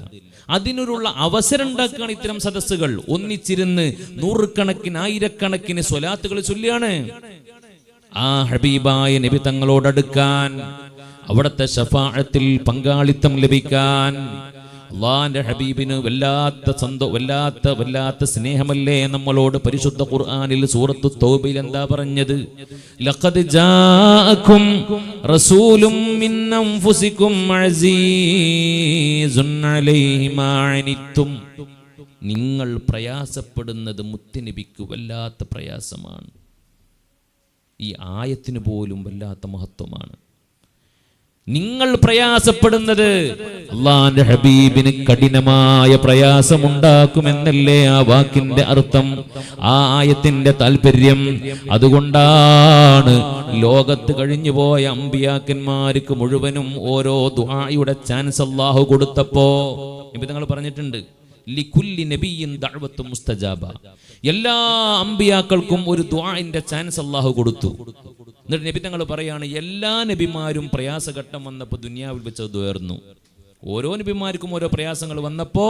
അതിനൊരുള്ള അവസരം ഉണ്ടാക്കുകയാണ് ഇത്തരം സദസ്സുകൾ. ഒന്നിച്ചിരുന്ന് നൂറുകണക്കിന് ആയിരക്കണക്കിന് സ്വലാത്തുകൾ ചൊല്ലിയാണ് ആ ഹബീബായ നബി തങ്ങളോടടുക്കാൻ, അവിടുത്തെ ശഫാഅത്തിൽ പങ്കാളിത്തം ലഭിക്കാൻ. അള്ളാന്റെ ഹബീബിന് വല്ലാത്ത സ്നേഹമല്ലേ നമ്മളോട്? പരിശുദ്ധ ഖുർആനിൽ സൂറത്തു തൗബയിൽ എന്താ പറഞ്ഞത്? ലഖദ് ജാഅകും റസൂലും മിൻ അൻഫുസികും അസീസുൻ അലൈഹി മാ അനിത്തും. നിങ്ങൾ പ്രയാസപ്പെടുന്നത് മുത്തുനബിക്ക് വല്ലാത്ത പ്രയാസമാണ്. ഈ ആയത്തിന് പോലും വല്ലാത്ത മഹത്വമാണ്. നിങ്ങൾ പ്രയാസപ്പെടുന്നത് അല്ലാഹുവിന്റെ ഹബീബിന് കഠിനമായ പ്രയാസമുണ്ടാക്കുമെന്നല്ലേ ആ വാക്കിന്റെ അർത്ഥം, ആ ആയത്തിന്റെ താല്പര്യം. അതുകൊണ്ടാണ് ലോകത്ത് കഴിഞ്ഞു പോയ അമ്പിയാക്കന്മാർക്ക് മുഴുവനും ഓരോ ദുആയുടെ ചാൻസ് അല്ലാഹു കൊടുത്തപ്പോ നബി തങ്ങൾ പറഞ്ഞിട്ടുണ്ട്, ലികുല്ലി നബിയ്യിൻ ദഅവത്തുൻ മുസ്തജാബ. എല്ലാ അമ്പിയാക്കൾക്കും ഒരു ദുആഇന്റെ ചാൻസ് അല്ലാഹു കൊടുത്തു. എന്നിട്ട് നബി തങ്ങൾ പറയാണ്, എല്ലാ നബിമാരും പ്രയാസഘട്ടം വന്നപ്പോൾ ദുനിയാവിൽ വെച്ച് അത് ഉയർന്നു. ഓരോ നബിമാർക്കും ഓരോ പ്രയാസങ്ങൾ വന്നപ്പോ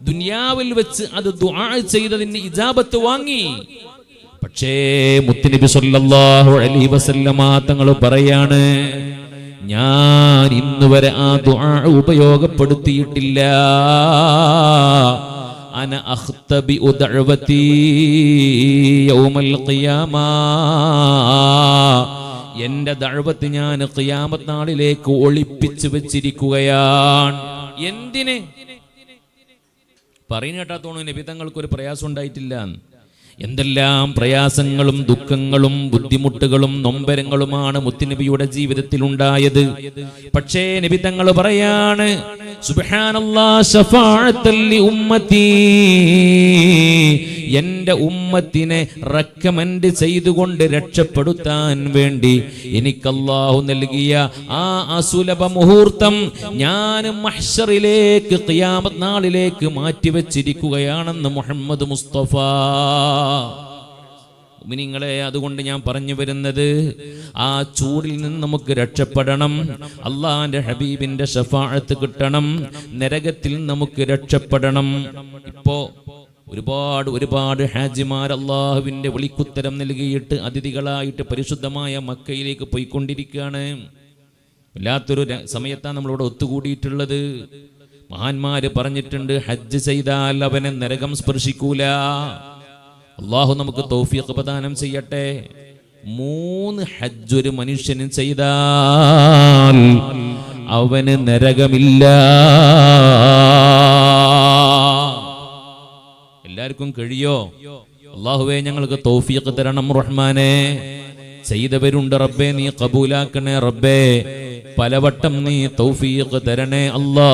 ദുനിയാവിൽ വെച്ച് അത് ദുആ ചെയ്തതിന് ഇജാബത്ത് വാങ്ങി. പക്ഷേ മുത്തുനബി സല്ലല്ലാഹു അലൈഹി വസല്ലമ തങ്ങൾ പറയാണ്, ഞാൻ ഇന്ന് വരെ ആ ദുആ ഉപയോഗപ്പെടുത്തിയിട്ടില്ല. അന അഖ്തബിഉ ദഅവതി യൗമൽ ഖിയാമ, എന്റെ ദഅവത്ത് ഞാൻ ഖിയാമത്ത് നാളിലേക്ക് ഒളിപ്പിച്ചു വെച്ചിരിക്കുകയാണ്. എന്തിന് പറയുന്ന കേട്ടാത്തോണു നബി തങ്ങൾക്ക് ഒരു പ്രയാസം ഉണ്ടായിട്ടില്ല. എന്തെല്ലാം പ്രയാസങ്ങളും ദുഃഖങ്ങളും ബുദ്ധിമുട്ടുകളും നൊമ്പരങ്ങളുമാണ് മുത്തുനബിയുടെ ജീവിതത്തിൽ ഉണ്ടായത്. പക്ഷേ നബി തങ്ങൾ പറയാണ്, സുബ്ഹാനല്ലാഹ് ശഫാഅത്തൽ ലി ഉമ്മത്തി, എന്റെ ഉമ്മത്തിനെ റെക്കമെൻഡ് ചെയ്തുകൊണ്ട് രക്ഷപ്പെടുത്താൻ വേണ്ടി എനിക്ക് അല്ലാഹു നൽകിയ ആ അസുലഭ മുഹൂർത്തം ഞാൻ മഹ്ശറിലേക്ക് ഖിയാമത്ത് നാളിലേക്ക് മാറ്റിവെച്ചിരിക്കുകയാണെന്ന് മുഹമ്മദ് മുസ്തഫ. മുഅ്മിനീങ്ങളെ, അതുകൊണ്ട് ഞാൻ പറഞ്ഞു വരുന്നത്, ആ ചൂടിൽ നിന്ന് നമുക്ക് രക്ഷപ്പെടണം, അള്ളാന്റെ ഹബീബിന്റെ ശഫാഅത്ത് കിട്ടണം, നരകത്തിൽ നമുക്ക് രക്ഷപ്പെടണം. ഇപ്പോ ഒരുപാട് ഹാജിമാർ അള്ളാഹുവിന്റെ വിളിക്കുത്തരം നൽകിയിട്ട് അതിഥികളായിട്ട് പരിശുദ്ധമായ മക്കയിലേക്ക് പോയിക്കൊണ്ടിരിക്കുകയാണ്. വല്ലാത്തൊരു സമയത്താണ് നമ്മളിവിടെ ഒത്തുകൂടിയിട്ടുള്ളത്. മഹാന്മാര് പറഞ്ഞിട്ടുണ്ട്, ഹജ്ജ് ചെയ്താൽ അവനെ നരകം സ്പർശിക്കൂല. അള്ളാഹു നമുക്ക് തൗഫീഖ് പ്രദാനം ചെയ്യട്ടെ. 3 ഹജ്ജ് ഒരു മനുഷ്യന് ചെയ്താൽ അവന് നരകമില്ല. എല്ലാവർക്കും കഴിയോ? അല്ലാഹുവേ, ഞങ്ങൾക്ക് തൗഫീഖ് തരണം റഹ്മാനെ. ചെയ്തവരുണ്ട് റബ്ബേ, നീ ഖബൂലാക്കണേ റബ്ബേ. പലവട്ടം നീ തൗഫീഖ് തരണേ അല്ലാ.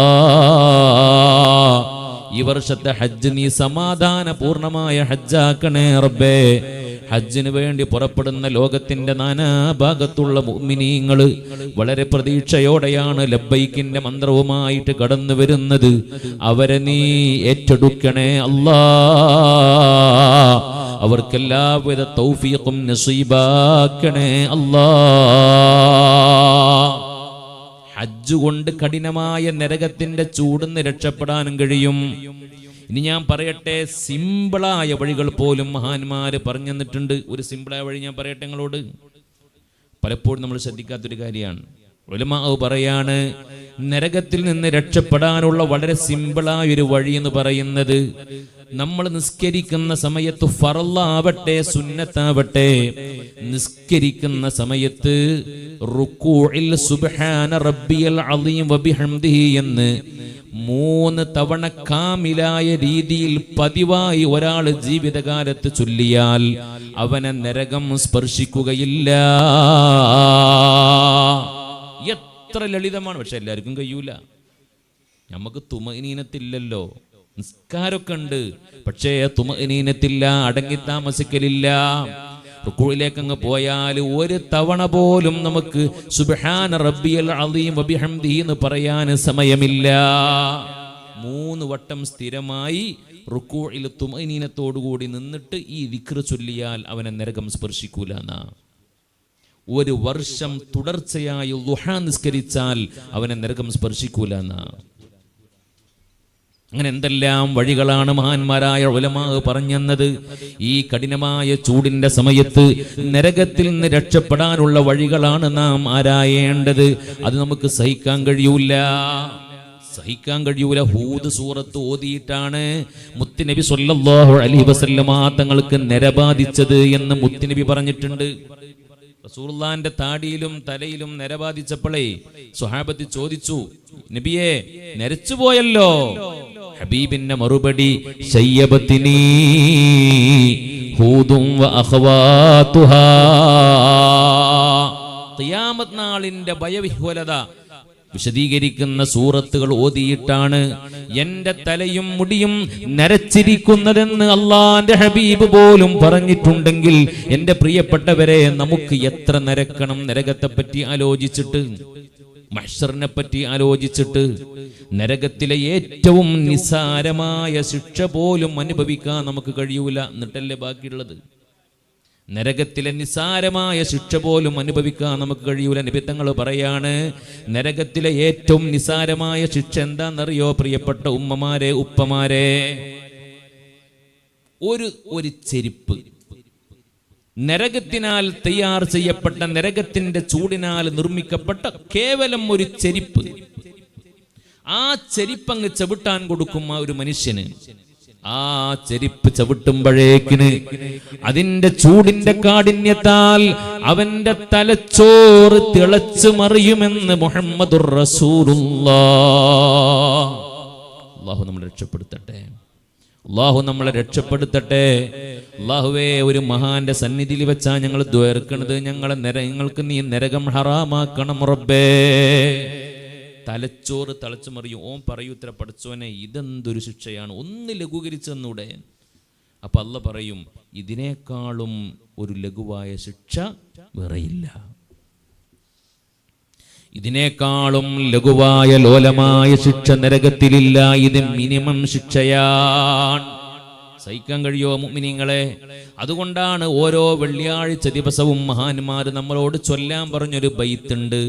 ഈ വർഷത്തെ ഹജ്ജ് നീ സമാധാനപൂർണമായ ഹജ്ജാക്കണേ റബ്ബേ. ഹജ്ജിന് വേണ്ടി പുറപ്പെടുന്ന ലോകത്തിന്റെ നാനാഭാഗത്തുള്ള മുഅ്മിനീങ്ങൾ വളരെ പ്രതീക്ഷയോടെയാണ് ലബ്ബൈക്കിന്റെ മന്ത്രവുമായിട്ട് കടന്നു വരുന്നത്. അവരെ നീ ഏറ്റെടുക്കണേ അല്ലാ. അവർക്കെല്ലാവിധ തൗഫീഖും നസീബാക്കണേ അല്ലാ. ഹജ്ജ് കൊണ്ട് കഠിനമായ നരകത്തിന്റെ ചൂടുന്ന് രക്ഷപ്പെടാനും കഴിയും. ഇനി ഞാൻ പറയട്ടെ, സിമ്പിളായ വഴികൾ പോലും മഹാന്മാര് പറഞ്ഞു തന്നിട്ടുണ്ട്. ഒരു സിമ്പിളായ വഴി ഞാൻ പറയട്ടെ നിങ്ങളോട്. പലപ്പോഴും നമ്മൾ ശ്രദ്ധിക്കാത്തൊരു കാര്യമാണ്. ഉലമാവ് പറയാണ്, നരകത്തിൽ നിന്ന് രക്ഷപ്പെടാനുള്ള വളരെ സിമ്പിളായൊരു വഴി എന്ന് പറയുന്നത്, നമ്മൾ നിസ്കരിക്കുന്ന സമയത്ത് ഫർളാവട്ടെ സുന്നത്താവട്ടെ, നിസ്കരിക്കുന്ന സമയത്ത് റുകൂഇൽ സുബ്ഹാന റബ്ബിയൽ അളീം വബിഹംദിഹി എന്ന് 3 തവണ കാമിലായ രീതിയിൽ പതിവായി ഒരാൾ ജീവിതകാലത്ത് ചൊല്ലിയാൽ അവനെ നരകം സ്പർശിക്കുകയില്ല. എത്ര ലളിതമാണ്. പക്ഷെ എല്ലാവർക്കും കഴിയൂല. നമുക്ക് തുമഇനീനത്തില്ലല്ലോ. നിസ്കാരമൊക്കെ ഉണ്ട്, പക്ഷേ തുമഇനീനത്തില്ല, അടങ്ങി താമസിക്കലില്ല. റുകൂഇലേക്ക് അങ്ങ് പോയാൽ ഒരു തവണ പോലും നമുക്ക് സുബ്ഹാന റബ്ബിയൽ അളീം വബിഹംദിഹി എന്ന് പറയാൻ സമയമില്ല. 3 വട്ടം സ്ഥിരമായി റുകൂഇൽ തുമഇനീനത്തോടുകൂടി നിന്നിട്ട് ഈ ദിക്ർ ചൊല്ലിയാൽ അവനെ നരകം സ്പർശിക്കൂല. 1 വർഷം തുടർച്ചയായി ളുഹാ നിസ്കരിച്ചാൽ അവനെ നരകം സ്പർശിക്കൂല. അങ്ങനെ എന്തെല്ലാം വഴികളാണ് മഹാന്മാരായ ഉലമാ പറഞ്ഞെന്നത്. ഈ കഠിനമായ ചൂടിന്റെ സമയത്ത് നരകത്തിൽ നിന്ന് രക്ഷപ്പെടാനുള്ള വഴികളാണ് നാം ആരായേണ്ടത്. അത് നമുക്ക് സഹിക്കാൻ കഴിയൂല. ഹൂദ് സൂറത്ത് ഓതിയിട്ടാണ് മുത്തുനബി സ്വല്ലല്ലാഹു അലൈഹി വസല്ലമ തങ്ങൾക്ക് നരബാധിച്ചത് എന്ന് മുത്തുനബി പറഞ്ഞിട്ടുണ്ട്. റസൂലുള്ളാഹിന്റെ താടിയിലും തലയിലും നരബാധിച്ചപ്പോഴേ സ്വഹാബത്ത് ചോദിച്ചു, നബിയെ നരച്ചുപോയല്ലോ. ഹബീബിന്റെ മറുപടി, ശയ്യബത്തിനീ ഹൂദും വഅഖവാതുഹാ. ഖിയാമത്ത് നാളിന്റെ ഭയവിഹ്വലത വിശദീകരിക്കുന്ന സൂറത്തുകൾ ഓതിയിട്ടാണ് എന്റെ തലയും മുടിയും നരച്ചിരിക്കുന്നതെന്ന് അള്ളാന്റെ ഹബീബ് പോലും പറഞ്ഞിട്ടുണ്ടെങ്കിൽ, എന്റെ പ്രിയപ്പെട്ടവരെ, നമുക്ക് എത്ര നരക്കണം? നരകത്തെ പറ്റി ആലോചിച്ചിട്ട്, മഹ്ശറിനെ പറ്റി ആലോചിച്ചിട്ട്, നരകത്തിലെ ഏറ്റവും നിസ്സാരമായ ശിക്ഷ പോലും അനുഭവിക്കാൻ നമുക്ക് കഴിയൂല. എന്നിട്ടല്ലേ ബാക്കിയുള്ളത്. നരകത്തിലെ നിസ്സാരമായ ശിക്ഷ പോലും അനുഭവിക്കാൻ നമുക്ക് കഴിയൂല. നബി തങ്ങൾ പറയാണ്, നരകത്തിലെ ഏറ്റവും നിസ്സാരമായ ശിക്ഷ എന്താണെന്നറിയോ പ്രിയപ്പെട്ട ഉമ്മമാരെ, ഉപ്പമാരെ? ഒരു ചെരുപ്പ് നരകത്തിനാൽ തയ്യാർ ചെയ്യപ്പെട്ട, നരകത്തിന്റെ ചൂടിനാൽ നിർമ്മിക്കപ്പെട്ട കേവലം ഒരു ചെരിപ്പ്. ആ ചെരിപ്പങ്ങ് ചവിട്ടാൻ കൊടുക്കും ആ ഒരു മനുഷ്യന്. ആ ചെരിപ്പ് ചവിട്ടുമ്പോഴേക്കിന് അതിന്റെ ചൂടിന്റെ കാഠിന്യത്താൽ അവന്റെ തലച്ചോറ് തിളച്ചു മറിയുമെന്ന് മുഹമ്മദുർ റസൂലുള്ളാഹ്. അല്ലാഹു നമ്മളെ രക്ഷപ്പെടുത്തട്ടെ, അല്ലാഹു നമ്മളെ രക്ഷപ്പെടുത്തട്ടെ. അല്ലാഹുവേ, ഒരു മഹാന്റെ സന്നിധിയിൽ വെച്ചാ ഞങ്ങൾ ദ്വേർക്കണത്, ഞങ്ങൾക്ക് നീ നരകം ഹറാമാക്കണം റബ്ബേ. തലച്ചോറ് തളച്ചു മറിയും. ഓൻ പറയൂ, ഇത്ര പഠിച്ചോനെ ഇതെന്തൊരു ശിക്ഷയാണ്, ഒന്ന് ലഘൂകരിച്ചെന്നൂടെ? അപ്പൊ അല്ലാഹ് പറയും, ഇതിനേക്കാളും ഒരു ലഘുവായ ശിക്ഷ വേറെയില്ല, ഇതിനേക്കാളും ലഘുവായ ലോലമായ ശിക്ഷ നരകത്തിലില്ല. ഇത് മിനിമം ശിക്ഷയാണ്. സഹിക്കാൻ കഴിയോ മുഅ്മിനീങ്ങളെ? അതുകൊണ്ടാണ് ഓരോ വെള്ളിയാഴ്ച ദിവസവും മഹാന്മാര് നമ്മളോട് ചൊല്ലാൻ പറഞ്ഞൊരു ബൈത്തുണ്ട്.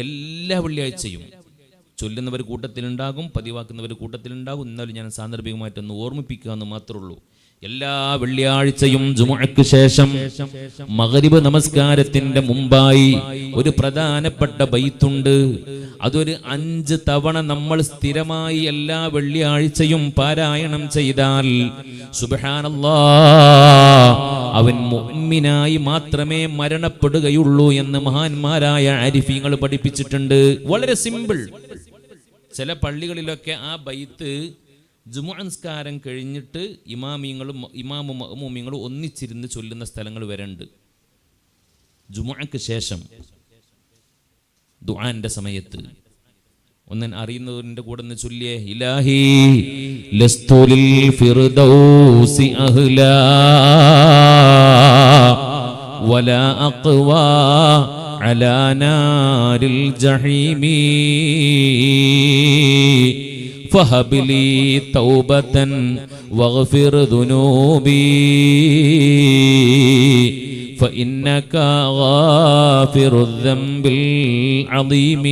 എല്ലാ വെള്ളിയാഴ്ചയും ചൊല്ലുന്നവർ കൂട്ടത്തിലുണ്ടാകും, പതിവാക്കുന്നവർ കൂട്ടത്തിലുണ്ടാകും. എന്നാലും ഞാൻ സാന്ദർഭികമായിട്ടൊന്ന് ഓർമ്മിപ്പിക്കുക എന്ന് മാത്രമേ ഉള്ളൂ. എല്ലാ വെള്ളിയാഴ്ചയും ജുമുഅക്ക് ശേഷം മഗ്രിബ് നമസ്കാരത്തിന്റെ മുമ്പായി ഒരു പ്രധാനപ്പെട്ട ബൈത്തുണ്ട്. അതൊരു 5 തവണ നമ്മൾ സ്ഥിരമായി എല്ലാ വെള്ളിയാഴ്ചയും പാരായണം ചെയ്താൽ സുബ്ഹാനല്ലാഹ്, അവൻ മുഅ്മിനായി മാത്രമേ മരണപ്പെടുകയുള്ളൂ എന്ന് മഹാന്മാരായ ആരിഫീങ്ങൾ പഠിപ്പിച്ചിട്ടുണ്ട്. വളരെ സിമ്പിൾ. ചില പള്ളികളിലൊക്കെ ആ ബൈത്ത് ജുമുഅ നിസ്കാരം കഴിഞ്ഞിട്ട് ഇമാമും മഅ്മൂമീങ്ങളും ഒന്നിച്ചിരുന്ന് ചൊല്ലുന്ന സ്ഥലങ്ങൾ വരെയുണ്ട്. ജുമുഅക്ക് ശേഷം ദുആന്റെ സമയത്ത് ഒന്നൻ അറിയുന്നവരുടെ കൂടെ ഒന്ന് ചൊല്ലിയേ, ഇലാഹി ലസ്തു ലിൽ ഫിർദൗസി അഹ്ലാ വലാ അഖ്വാ അലാ നാരിൽ ജഹീമി فهب لي توبة واغفر ذنوبي فإنك غافر الذنب العظيم.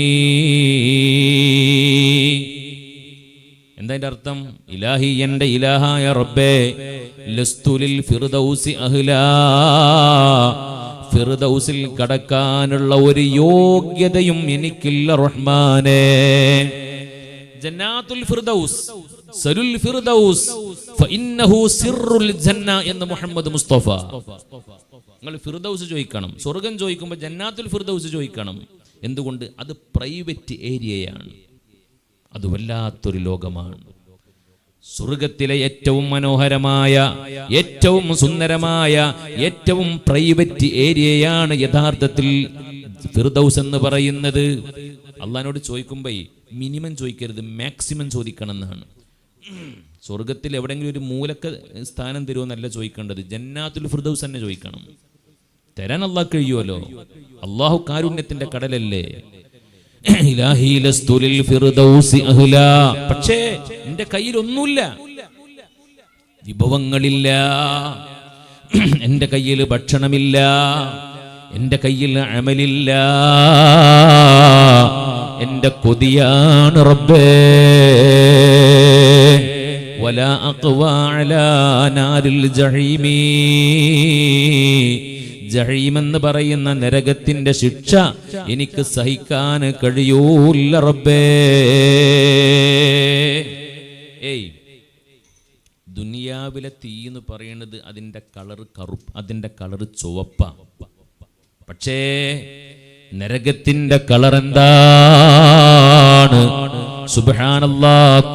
എന്താ അതിന്റെ അർത്ഥം? ഇലാഹി, എന്റെ ഇലാഹായ റബ്ബേ, ലസ്തു ലിൽ ഫിർദൗസി അഹ്ലാ, ഫിർദൗസിൽ കടക്കാനുള്ള ഒരു യോഗ്യതയും എനിക്കില്ല റഹ്മാനേ. ജന്നാത്തുൽ ഫിർദൗസ്, സലുൽ ഫിർദൗസ് ഫഇന്നഹു സിർറുൽ ജന്ന എന്ന് മുഹമ്മദ് മുസ്തഫ. നിങ്ങൾ ഫിർദൗസ് ചോദിക്കണം, സ്വർഗം ചോദിക്കുമ്പോൾ ജന്നാത്തുൽ ഫിർദൗസ് ചോദിക്കണം. എന്തുകൊണ്ട്? അത് പ്രൈവറ്റ് ഏരിയയാണ്, അത് വല്ലാത്തൊരു ലോകമാണ്. സ്വർഗത്തിലെ ഏറ്റവും മനോഹരമായ, ഏറ്റവും സുന്ദരമായ, ഏറ്റവും പ്രൈവറ്റ് ഏരിയയാണ് യഥാർത്ഥത്തിൽ ഫിർദൗസ് എന്ന് പറയുന്നത്. അള്ളാഹിനോട് ചോദിക്കുമ്പോൾ മിനിമം ചോദിക്കരുത്, മാക്സിമം ചോദിക്കണം എന്നാണ്. സ്വർഗത്തിൽ എവിടെയെങ്കിലും ഒരു മൂലക്ക സ്ഥാനം തരുമെന്നല്ല ചോദിക്കേണ്ടത്, ജന്നാത്തുൽ ഫിർദൗസ് തന്നെ ചോദിക്കണം. തരാൻ അള്ളാഹ് കഴിയുമല്ലോ, അള്ളാഹു കാരുണ്യത്തിന്റെ കടലല്ലേ. ഇലാഹി ലസ്തു ലിൽ ഫിർദൗസി അഹ്ലാ, പക്ഷേ എന്റെ കയ്യിൽ ഒന്നുമില്ല, വിഭവങ്ങളില്ല, എന്റെ കയ്യിൽ ഭക്ഷണമില്ല, എന്റെ കയ്യിൽ അമലില്ല, എന്റെ കൊതിയാണ് റബ്ബേ. വലാ അഖ്വാ അലാ നാരിൽ ജഹീമി, ജഹീം എന്ന് പറയുന്ന നരകത്തിന്റെ ശിക്ഷ എനിക്ക് സഹിക്കാൻ കഴിയൂല്ല റബ്ബേ. ഏയ്, ദുനിയാവിലെ തീ എന്ന് പറയുന്നത് അതിന്റെ കളർ ചുവപ്പാ. പക്ഷേ നരകത്തിന്റെ കളർ എന്താണ്? സുബ്ഹാനല്ലാഹ്,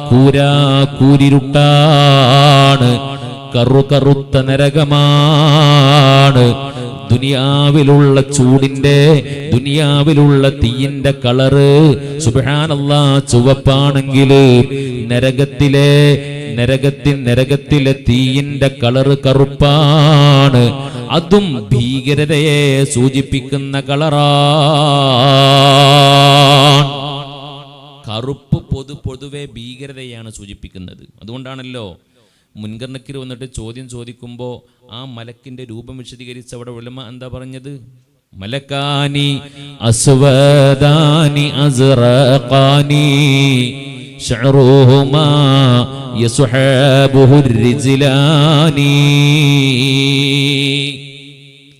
കൂരിരുട്ടാണ്, കറുത്ത നരകമാണ്. ദുനിയാവിലുള്ള ചൂടിന്റെ, ദുനിയാവിലുള്ള തീയിന്റെ കളറ് സുബ്ഹാനല്ലാഹ് ചുവപ്പാണെങ്കിൽ നരകത്തിലെ തീയിന്റെ കളറ് കറുപ്പാണ്. അതും ഭീകരതയെ സൂചിപ്പിക്കുന്ന കളറാണ്. കറുപ്പ് പൊതുവെ ഭീകരതയാണ് സൂചിപ്പിക്കുന്നത്. അതുകൊണ്ടാണല്ലോ മുൻകർ നക്കീർ വന്നിട്ട് ചോദ്യം ചോദിക്കുമ്പോൾ ആ മലക്കിന്റെ രൂപം വിശദീകരിച്ച് അവിടെ ഉലമ എന്താ പറഞ്ഞത്? മലക്കാനി അസ്വദാനി അസ്റഖാനി ശഅറുഹുമാ യസ്ഹബുഹു الرجلانി.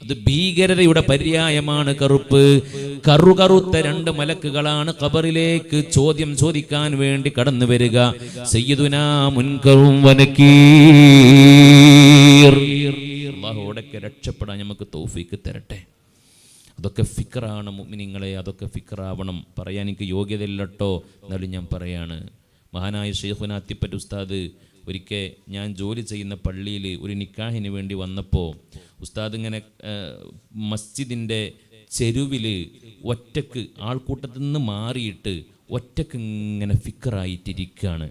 അത് ഭീകരതയുടെ പര്യായമാണ് കറുപ്പ്. കറുകറുത്ത 2 മലക്കുകളാണ് ഖബറിലേക്ക് ചോദ്യം ചോദിക്കാൻ വേണ്ടി കടന്നു വരിക. സയ്യിദുനാ മുൻകറും വനക്കീർ. അല്ലാഹുവോടൊക്കെ രക്ഷപ്പെടാൻ നമുക്ക് തൗഫീക്ക് തരട്ടെ. അതൊക്കെ ഫിക്റാണ് മുഅ്മിനീങ്ങളെ, അതൊക്കെ ഫിക്റാവണം. പറയാൻ എനിക്ക് യോഗ്യതയില്ലട്ടോ, എന്നാലും ഞാൻ പറയാണ്. മഹാനായ ശൈഖുനാ അത്തിപ്പറ്റ ഉസ്താദ് ഒരിക്കൽ ഞാൻ ജോലി ചെയ്യുന്ന പള്ളിയിൽ ഒരു നിക്കാഹിന് വേണ്ടി വന്നപ്പോൾ ഉസ്താദ് ഇങ്ങനെ മസ്ജിദിൻ്റെ ചെരുവിൽ ഒറ്റക്ക് ആൾക്കൂട്ടത്തിൽ നിന്ന് മാറിയിട്ട് ഒറ്റക്ക് ഇങ്ങനെ ഫിക്റായിട്ടിരിക്കുകയാണ്.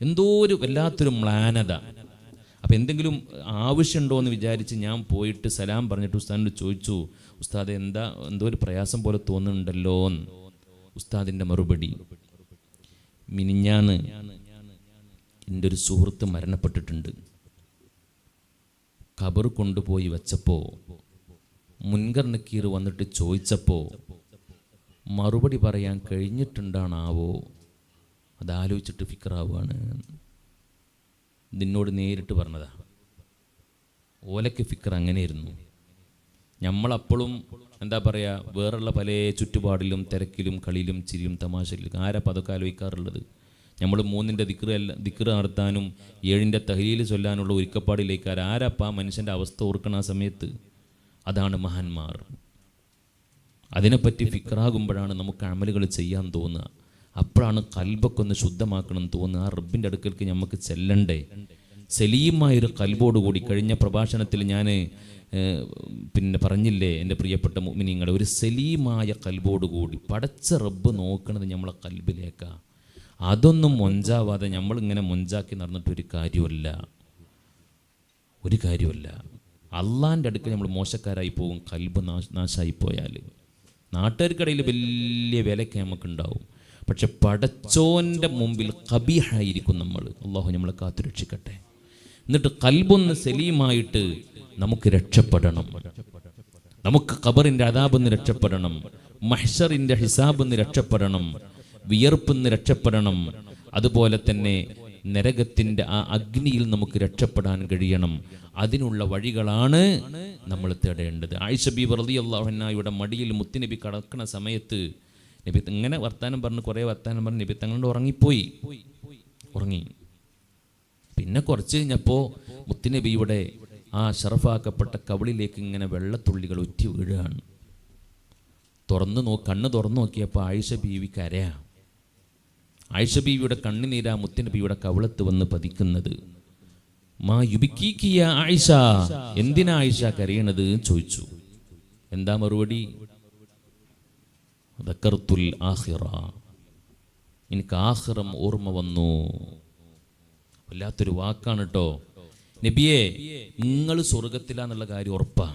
എന്തോ ഒരു വല്ലാത്തൊരു മ്ലാനത. അപ്പം എന്തെങ്കിലും ആവശ്യമുണ്ടോ എന്ന് വിചാരിച്ച് ഞാൻ പോയിട്ട് സലാം പറഞ്ഞിട്ട് ഉസ്താദിനോട് ചോദിച്ചു, ഉസ്താദ് എന്തോ ഒരു പ്രയാസം പോലെ തോന്നുന്നുണ്ടല്ലോ. ഉസ്താദിൻ്റെ മറുപടി, മിനിഞ്ഞാന്ന് എൻ്റെ ഒരു സുഹൃത്ത് മരണപ്പെട്ടിട്ടുണ്ട്. ഖബർ കൊണ്ടുപോയി വെച്ചപ്പോൾ മുൻകർ നക്കീർ വന്നിട്ട് ചോദിച്ചപ്പോൾ മറുപടി പറയാൻ കഴിഞ്ഞിട്ടുണ്ടാണാവോ, അതാലോചിച്ചിട്ട് ഫിക്റാവുകയാണ്. നിന്നോട് നേരിട്ട് പറഞ്ഞതാ. ഓലയ്ക്ക് ഫിക്ർ അങ്ങനെയായിരുന്നു. നമ്മളപ്പോഴും എന്താ പറയുക, വേറുള്ള പല ചുറ്റുപാടിലും തിരക്കിലും കളിയിലും ചിരിയും തമാശയിലും ആരാപ്പം അതൊക്കെ ആലോചിക്കാറുള്ളത്? നമ്മൾ 3ന്റെ ദിക്ർ നടത്താനും 7ന്റെ തഹ്ലീൽ ചൊല്ലാനുള്ള ഒരുക്കപ്പാടിലേക്ക് ആരാപ്പാ മനുഷ്യൻ്റെ അവസ്ഥ ഓർക്കണ ആ സമയത്ത്? അതാണ് മഹാന്മാർ. അതിനെപ്പറ്റി ഫിക്റാകുമ്പോഴാണ് നമുക്ക് അമലുകൾ ചെയ്യാൻ തോന്നുക. അപ്പോഴാണ് കൽബൊക്കെ ഒന്ന് ശുദ്ധമാക്കണം തോന്നുക. ആ റബ്ബിൻ്റെ അടുക്കലേക്ക് നമുക്ക് ചെല്ലണ്ടേ? സലീമായൊരു കൽബോടുകൂടി. കഴിഞ്ഞ പ്രഭാഷണത്തിൽ ഞാൻ പറഞ്ഞില്ലേ എൻ്റെ പ്രിയപ്പെട്ട മുഅ്മിനീങ്ങളെ, ഒരു സലീമായ കൽബോടുകൂടി പടച്ച റബ്ബ് നോക്കണത് നമ്മളെ കൽബിലേക്കാണ്. അതൊന്നും മൊഞ്ചാവാതെ നമ്മളിങ്ങനെ മൊഞ്ചാക്കി നടന്നിട്ടൊരു കാര്യമല്ല, ഒരു കാര്യമല്ല. അള്ളാൻ്റെ അടുക്കൽ നമ്മൾ മോശക്കാരായി പോകും. കൽബ് നാശായിപ്പോയാൽ നാട്ടുകാർക്കിടയിൽ വലിയ വിലയ്ക്ക് നമുക്കുണ്ടാവും. പക്ഷെ പടച്ചോൻ്റെ മുമ്പിൽ ഖബീഹായിരിക്കും നമ്മൾ. അള്ളാഹു നമ്മളെ കാത്തുരക്ഷിക്കട്ടെ. എന്നിട്ട് കൽബൊന്ന് സലീമായിട്ട് നമുക്ക് രക്ഷപ്പെടണം. നമുക്ക് ഖബറിൻ്റെ അദാബിൽ നിന്ന് രക്ഷപ്പെടണം, മഹ്ശറിൻ്റെ ഹിസാബിൽ നിന്ന് രക്ഷപ്പെടണം, വിയർപ്പിൽ നിന്ന് രക്ഷപ്പെടണം. അതുപോലെ തന്നെ നരകത്തിൻ്റെ ആ അഗ്നിയിൽ നമുക്ക് രക്ഷപ്പെടാൻ കഴിയണം. അതിനുള്ള വഴികളാണ് നമ്മൾ തേടേണ്ടത്. ആയിഷ ബീബി റളിയല്ലാഹു അൻഹയുടെ മടിയിൽ മുത്തുനബി കടക്കുന്ന സമയത്ത് നബി ഇങ്ങനെ വർത്താനം പറഞ്ഞ് കുറേ വർത്താനം പറഞ്ഞ് നബി തങ്ങളുടെ ഉറങ്ങി. പിന്നെ കുറച്ച് കഴിഞ്ഞപ്പോൾ മുത്തുനബിയുടെ ആ ഷറഫാക്കപ്പെട്ട കവിളിലേക്ക് ഇങ്ങനെ വെള്ളത്തുള്ളികൾ ഉറ്റി വീഴുകയാണ്. കണ്ണ് തുറന്നു നോക്കിയപ്പോൾ ആയിഷ ബീവി കരയാ. ആയിഷ ബീവിയുടെ കണ്ണുനീരാ മുത്തുനബിയുടെ കവിളത്ത് വന്ന് പതിക്കുന്നത്. മാ യുബിക്കീകിയ ആയിഷ, എന്തിനാ ആയിഷ കരയണത് ചോദിച്ചു. എന്താ മറുപടി? ദക്കർത്തുൽ ആഖിറ, എനിക്ക് ആഖിറം ഓർമ്മ വന്നു. വല്ലാത്തൊരു വാക്കാണ് കേട്ടോ. നബിയെ, നിങ്ങൾ സ്വർഗത്തിലാന്നുള്ള കാര്യം ഉറപ്പാ.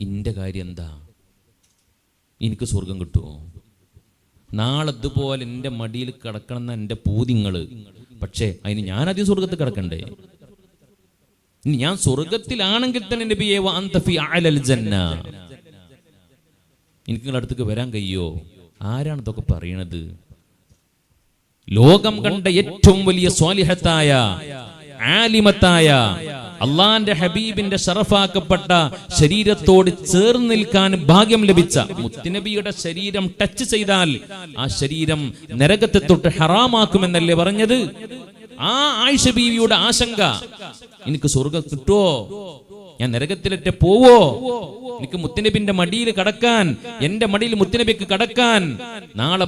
ഇന്റെ കാര്യം എന്താ? എനിക്ക് സ്വർഗം കിട്ടുമോ? നാളെ ഇതുപോലെ എൻ്റെ മടിയിൽ കിടക്കണം എന്ന എൻ്റെ പൂതിങ്ങൾ. പക്ഷേ അതിന് ഞാനധികം സ്വർഗത്തിൽ കിടക്കണ്ടേ? ഇനി ഞാൻ സ്വർഗത്തിലാണെങ്കിൽ തന്നെ നബിയെ വഅന്ത ഫീ അഅലൽ ജന്ന, എനിക്ക് നിങ്ങളുടെ അടുത്തേക്ക് വരാൻ കഴിയോ? ആരാണ് ഇതൊക്കെ പറയണത്? ലോകം കണ്ട ഏറ്റവും വലിയ സ്വാലിഹത്തായ ആലിമത്തായ അള്ളാന്റെ ഹബീബിന്റെ ഷറഫാക്കപ്പെട്ട ശരീരത്തോട് ചേർന്ന് നിൽക്കാൻ ഭാഗ്യം ലഭിച്ച മുത്തുനബിയുടെ ശരീരം ടച്ച് ചെയ്താൽ ആ ശരീരം നരകത്തെ തൊട്ട് ഹറാമാക്കുമെന്നല്ലേ പറഞ്ഞത്? ആ ആയിഷ ബീവിയുടെ ആശങ്ക, എനിക്ക് സ്വർഗം കിട്ടുവോ, ഞാൻ നരകത്തിലേറ്റ പോവോ, എനിക്ക് മുത്തുനബിന്റെ മടിയിൽ കടക്കാൻ, എന്റെ മടിയിൽ മുത്തുനബിക്ക് കടക്കാൻ നാളെ